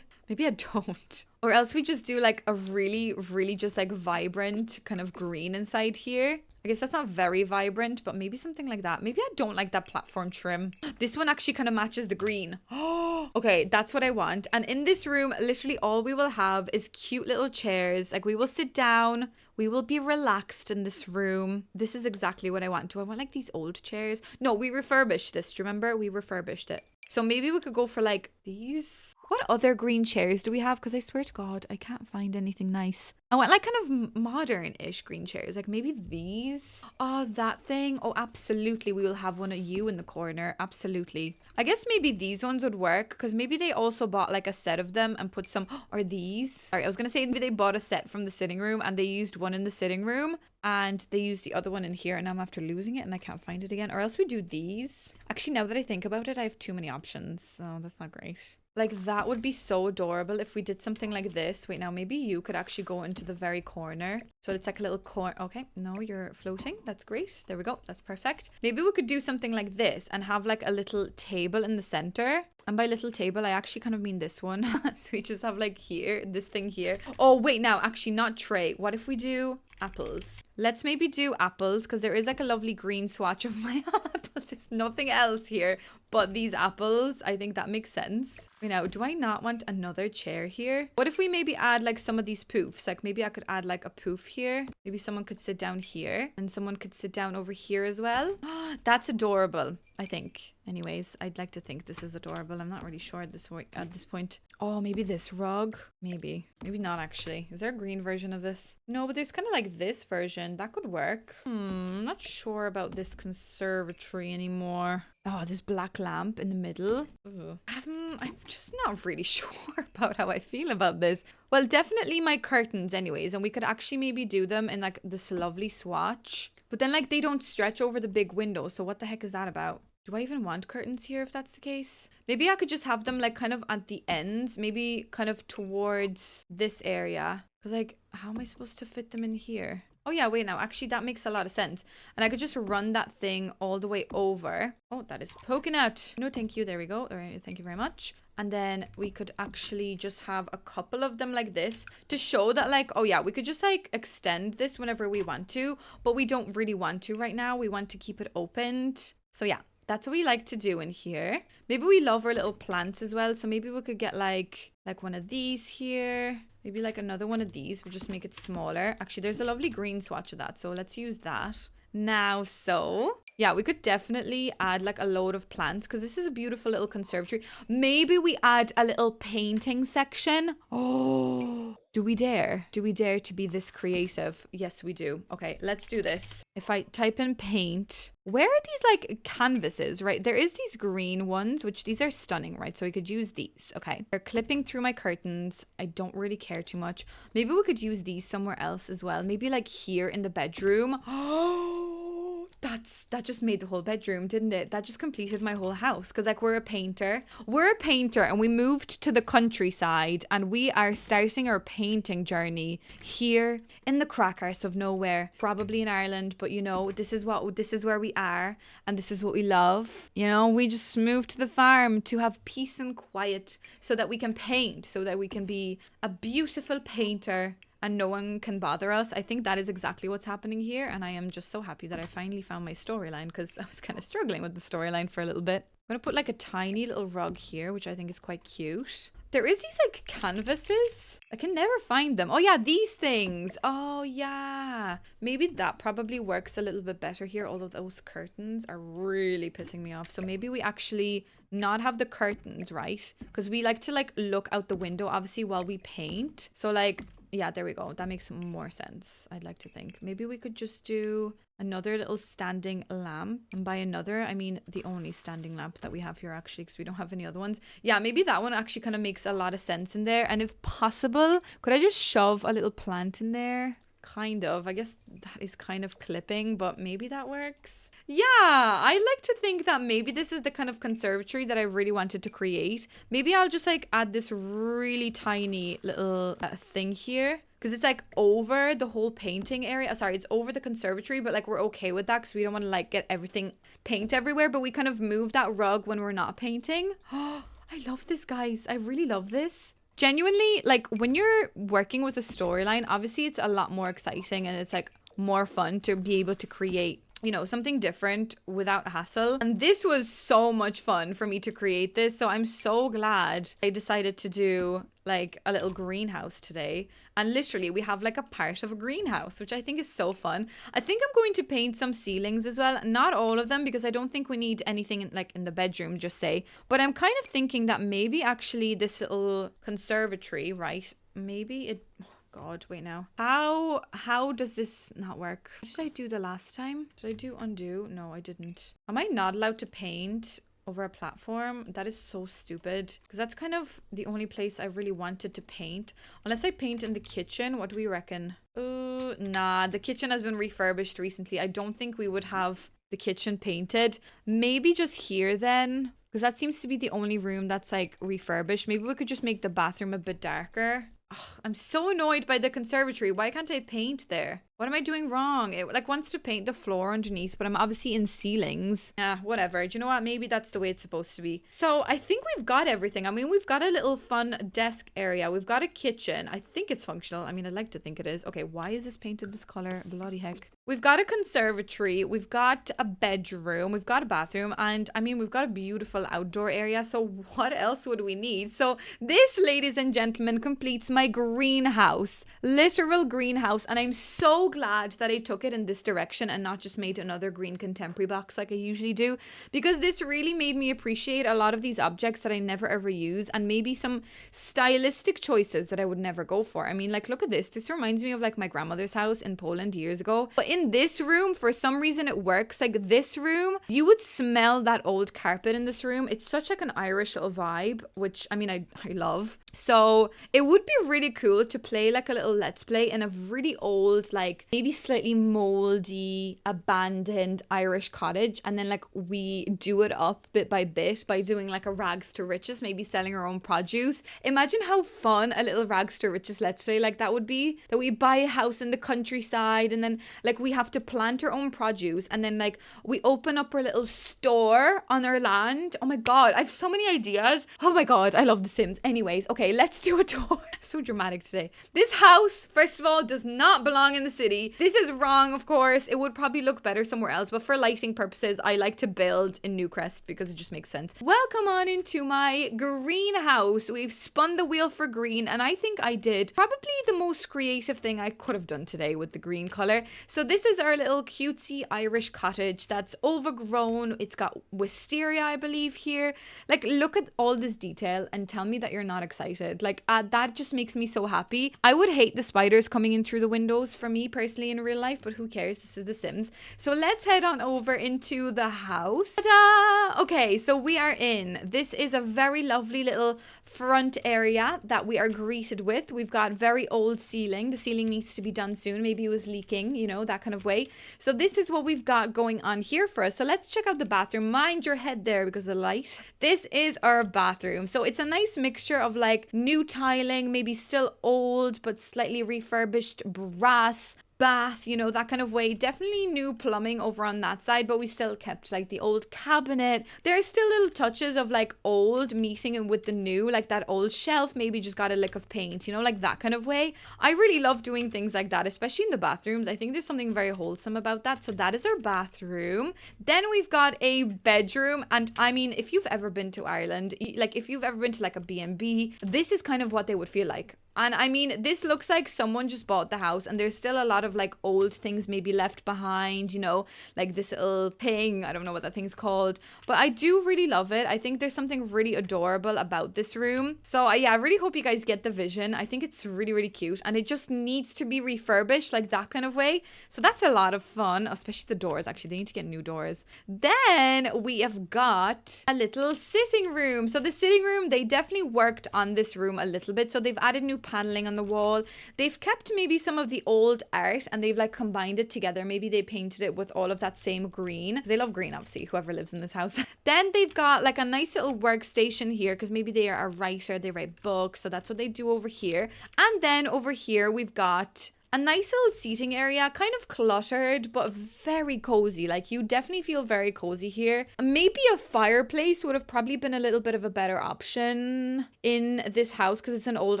Maybe I don't. Or else we just do like a really, really just like vibrant kind of green inside here. I guess that's not very vibrant, but maybe something like that. Maybe I don't like that platform trim. This one actually kind of matches the green. Oh, okay, that's what I want. And in this room, literally all we will have is cute little chairs. Like we will sit down. We will be relaxed in this room. This is exactly what I want. Do I want like these old chairs? No, we refurbished this. Do you remember? We refurbished it. So maybe we could go for like these. What other green chairs do we have? Because I swear to God, I can't find anything nice. I want like kind of modern-ish green chairs. Like maybe these. Oh, that thing. Oh, absolutely. We will have one of you in the corner. Absolutely. I guess maybe these ones would work because maybe they also bought like a set of them and put some... Are these? Sorry, I was going to say maybe they bought a set from the sitting room and they used one in the sitting room and they used the other one in here and now I'm after losing it and I can't find it again. Or else we do these. Actually, now that I think about it, I have too many options. So that's not great. Like that would be so adorable if we did something like this. Wait, now maybe you could actually go into the very corner. So it's like a little corner. Okay, no, you're floating. That's great. There we go. That's perfect. Maybe we could do something like this and have like a little table in the center. And by little table, I actually kind of mean this one. So we just have like here, this thing here. Oh, wait, now actually not tray. What if we do apples? Let's maybe do apples because there is like a lovely green swatch of my apples. There's nothing else here but these apples, I think that makes sense. You know, do I not want another chair here? What if we maybe add like some of these poofs? Like maybe I could add like a poof here. Maybe someone could sit down here and someone could sit down over here as well. That's adorable, I think. Anyways, I'd like to think this is adorable. I'm not really sure at this point. Oh, maybe this rug. Maybe not actually. Is there a green version of this? No, but there's kind of like this version. That could work. I'm not sure about this conservatory anymore. Oh, this black lamp in the middle. I'm just not really sure about how I feel about this. Well, definitely my curtains anyways. And we could actually maybe do them in like this lovely swatch. But then like they don't stretch over the big window. So what the heck is that about? Do I even want curtains here if that's the case? Maybe I could just have them like kind of at the ends. Maybe kind of towards this area. Because like, how am I supposed to fit them in here? Oh yeah, wait now. Actually, that makes a lot of sense. And I could just run that thing all the way over. Oh, that is poking out. No, thank you. There we go. All right, thank you very much. And then we could actually just have a couple of them like this to show that like, oh yeah, we could just like extend this whenever we want to. But we don't really want to right now. We want to keep it opened. So yeah. That's what we like to do in here. Maybe we love our little plants as well. So maybe we could get like one of these here. Maybe like another one of these. We'll just make it smaller. Actually, there's a lovely green swatch of that. So let's use that. Now, so yeah, we could definitely add like a load of plants because this is a beautiful little conservatory. Maybe we add a little painting section. Oh, do we dare? Do we dare to be this creative? Yes, we do. Okay, let's do this. If I type in paint, where are these like canvases, right? There is these green ones, which these are stunning, right? So we could use these. Okay, they're clipping through my curtains. I don't really care too much. Maybe we could use these somewhere else as well. Maybe like here in the bedroom. Oh, that just made the whole bedroom, didn't it? That just completed my whole house because like we're a painter and we moved to the countryside and we are starting our painting journey here in the crackers of nowhere, probably in Ireland, but you know, this is where we are and this is what we love. You know, we just moved to the farm to have peace and quiet so that we can paint, so that we can be a beautiful painter and no one can bother us. I think that is exactly what's happening here. And I am just so happy that I finally found my storyline because I was kind of struggling with the storyline for a little bit. I'm going to put like a tiny little rug here, which I think is quite cute. There is these like canvases. I can never find them. Oh yeah, these things. Oh yeah. Maybe that probably works a little bit better here. Although those curtains are really pissing me off. So maybe we actually not have the curtains, right? Because we like to like look out the window obviously while we paint. So like, yeah, there we go. That makes more sense, I'd like to think. Maybe we could just do another little standing lamp. And by another, I mean the only standing lamp that we have here actually, because we don't have any other ones. Yeah, maybe that one actually kind of makes a lot of sense in there. And if possible, could I just shove a little plant in there? Kind of. I guess that is kind of clipping, but maybe that works. Yeah, I like to think that maybe this is the kind of conservatory that I really wanted to create. Maybe I'll just like add this really tiny little thing here. Because it's like over the whole painting area. Sorry, it's over the conservatory, but like we're okay with that because we don't want to like get everything paint everywhere. But we kind of move that rug when we're not painting. Oh, I love this, guys. I really love this. Genuinely, like when you're working with a storyline, obviously it's a lot more exciting and it's like more fun to be able to create, you know, something different without hassle. And this was so much fun for me to create this. So I'm so glad I decided to do like a little greenhouse today. And literally we have like a part of a greenhouse, which I think is so fun. I think I'm going to paint some ceilings as well. Not all of them, because I don't think we need anything like in the bedroom, just say. But I'm kind of thinking that maybe actually this little conservatory, right? Maybe it... God, wait now. How does this not work? What did I do the last time? Did I do undo? No, I didn't. Am I not allowed to paint over a platform? That is so stupid. Because that's kind of the only place I really wanted to paint. Unless I paint in the kitchen. What do we reckon? Nah, the kitchen has been refurbished recently. I don't think we would have the kitchen painted. Maybe just here then. Because that seems to be the only room that's like refurbished. Maybe we could just make the bathroom a bit darker. Ugh, I'm so annoyed by the conservatory. Why can't I paint there? What am I doing wrong? It like wants to paint the floor underneath, but I'm obviously in ceilings. Whatever. Do you know what? Maybe that's the way it's supposed to be. So I think we've got everything. I mean, we've got a little fun desk area. We've got a kitchen. I think it's functional. I mean, I'd like to think it is. Okay, why is this painted this color? Bloody heck. We've got a conservatory. We've got a bedroom. We've got a bathroom. And I mean, we've got a beautiful outdoor area. So what else would we need? So this, ladies and gentlemen, completes my greenhouse. Literal greenhouse. And I'm so glad that I took it in this direction and not just made another green contemporary box like I usually do, because this really made me appreciate a lot of these objects that I never ever use, and maybe some stylistic choices that I would never go for. I mean, like, look at this. This reminds me of like my grandmother's house in Poland years ago. But in this room, for some reason it works. Like this room, you would smell that old carpet in this room. It's such like an Irish little vibe, which I mean, I love. So it would be really cool to play like a little let's play in a really old, like maybe slightly moldy, abandoned Irish cottage, and then like we do it up bit by bit by doing like a rags to riches, maybe selling our own produce. Imagine how fun a little rags to riches let's play like that would be, that we buy a house in the countryside and then like we have to plant our own produce, and then like we open up our little store on our land. Oh my god, I have so many ideas. Oh my god, I love The Sims. Anyways, okay, let's do a tour. I'm so dramatic today. This house, first of all, does not belong in the city. This is wrong, of course. It would probably look better somewhere else, but for lighting purposes, I like to build in Newcrest because it just makes sense. Welcome on into my greenhouse. We've spun the wheel for green, and I think I did probably the most creative thing I could have done today with the green color. So this is our little cutesy Irish cottage that's overgrown. It's got wisteria, I believe, here. Like, look at all this detail and tell me that you're not excited. Like, that just makes me so happy. I would hate the spiders coming in through the windows for me personally in real life, but who cares? This is The Sims. So let's head on over into the house. Ta-da! Okay, so we are in. This is a very lovely little front area that we are greeted with. We've got very old ceiling. The ceiling needs to be done soon. Maybe it was leaking, you know, that kind of way. So this is what we've got going on here for us. So let's check out the bathroom. Mind your head there because of the light. This is our bathroom. So it's a nice mixture of like new tiling, maybe still old but slightly refurbished brass bath, you know, that kind of way. Definitely new plumbing over on that side, but we still kept like the old cabinet. There are still little touches of like old meeting and with the new, like that old shelf maybe just got a lick of paint, you know, like that kind of way. I really love doing things like that, especially in the bathrooms. I think there's something very wholesome about that. So that is our bathroom. Then we've got a bedroom, and I mean, if you've ever been to Ireland, like if you've ever been to like a B&B, this is kind of what they would feel like. And I mean, this looks like someone just bought the house and there's still a lot of like old things maybe left behind, you know, like this little thing. I don't know what that thing's called, but I do really love it. I think there's something really adorable about this room. So yeah, I really hope you guys get the vision. I think it's really, really cute, and it just needs to be refurbished like that kind of way. So that's a lot of fun, especially the doors. Actually, they need to get new doors. Then we have got a little sitting room. So the sitting room, they definitely worked on this room a little bit. So they've added new paneling on the wall. They've kept maybe some of the old art and they've like combined it together. Maybe they painted it with all of that same green. They love green, obviously, whoever lives in this house. Then they've got like a nice little workstation here because maybe they are a writer, they write books. So that's what they do over here. And then over here, we've got a nice little seating area, kind of cluttered, but very cozy. Like, you definitely feel very cozy here. Maybe a fireplace would have probably been a little bit of a better option in this house because it's an old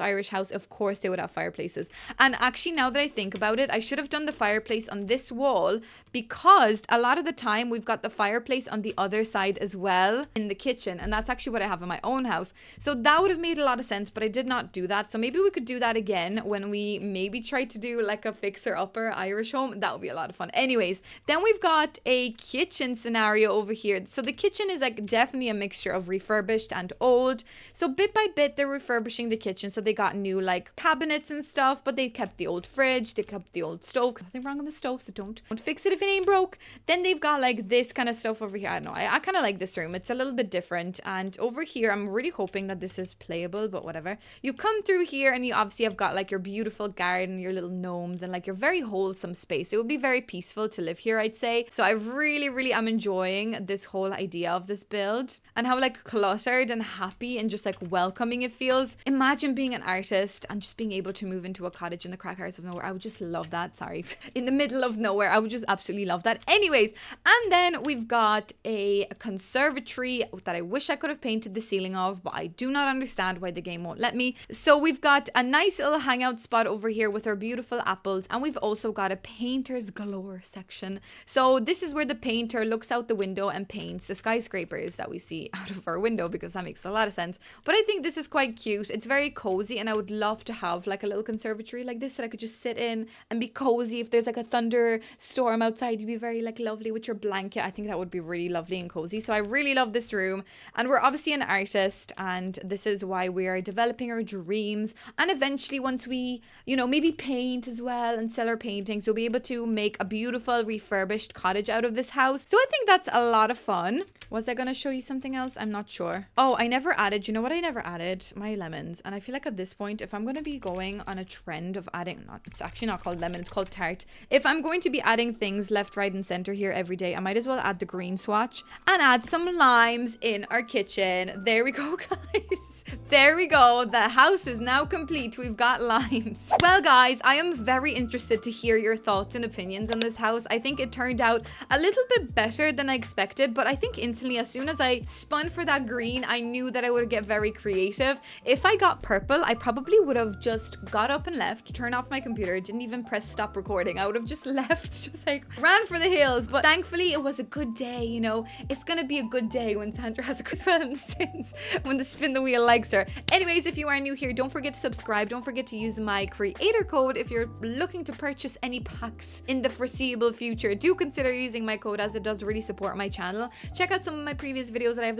Irish house. Of course, they would have fireplaces. And actually, now that I think about it, I should have done the fireplace on this wall because a lot of the time we've got the fireplace on the other side as well in the kitchen. And that's actually what I have in my own house. So that would have made a lot of sense, but I did not do that. So maybe we could do that again when we maybe try to do like a fixer-upper Irish home. That would be a lot of fun. Anyways, then we've got a kitchen scenario over here. So the kitchen is like definitely a mixture of refurbished and old. So bit by bit, they're refurbishing the kitchen. So they got new like cabinets and stuff, but they kept the old fridge, they kept the old stove. Nothing wrong with the stove, so don't fix it if it ain't broke. Then they've got like this kind of stuff over here. I don't know. I kind of like this room. It's a little bit different. And over here, I'm really hoping that this is playable, but whatever. You come through here and you obviously have got like your beautiful garden, your little gnomes and like your very wholesome space. It would be very peaceful to live here, I'd say. So I really am enjoying this whole idea of this build and how like cluttered and happy and just like welcoming it feels. Imagine being an artist and just being able to move into a cottage in the crack hours of nowhere. I would just love that. Sorry. In the middle of nowhere. I would just absolutely love that. Anyways, and then we've got a conservatory that I wish I could have painted the ceiling of, but I do not understand why the game won't let me. So we've got a nice little hangout spot over here with our beautiful apples, and we've also got a painter's galore section. So this is where the painter looks out the window and paints the skyscrapers that we see out of our window, because that makes a lot of sense. But I think this is quite cute. It's very cozy, and I would love to have like a little conservatory like this that I could just sit in and be cozy. If there's like a thunderstorm outside, you'd be very like lovely with your blanket. I think that would be really lovely and cozy. So I really love this room, and we're obviously an artist, and this is why we are developing our dreams. And eventually, once we, you know, maybe paint as well and sell our paintings, we'll be able to make a beautiful refurbished cottage out of this house. So I think that's a lot of fun. Was I gonna show you something else? I'm not sure. Oh, I never added, you know what I never added? My lemons. And I feel like at this point, if I'm gonna be going on a trend of adding, it's actually not called lemon, it's called tart. If I'm going to be adding things left, right, and center here every day, I might as well add the green swatch and add some limes in our kitchen. There we go, guys. There we go. The house is now complete. We've got limes. Well, guys, I am very interested to hear your thoughts and opinions on this house. I think it turned out a little bit better than I expected, but I think instantly, as soon as I spun for that green, I knew that I would get very creative. If I got purple, I probably would have just got up and left, turned off my computer, didn't even press stop recording. I would have just left, just like ran for the hills. But thankfully, it was a good day, you know. It's gonna be a good day when Sandra has a good spell in the Sims, when the spin the wheel likes her. Anyways, if you are new here, don't forget to subscribe. Don't forget to use my creator code if you're looking to purchase any packs in the foreseeable future. Do consider using my code, as it does really support my channel. Check out some of my previous videos that I've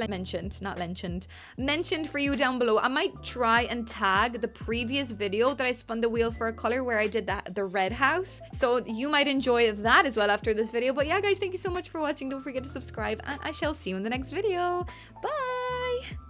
mentioned for you down below. I might try and tag the previous video that I spun the wheel for a color where I did the red house. So you might enjoy that as well after this video. But yeah, guys, thank you so much for watching. Don't forget to subscribe, and I shall see you in the next video. Bye!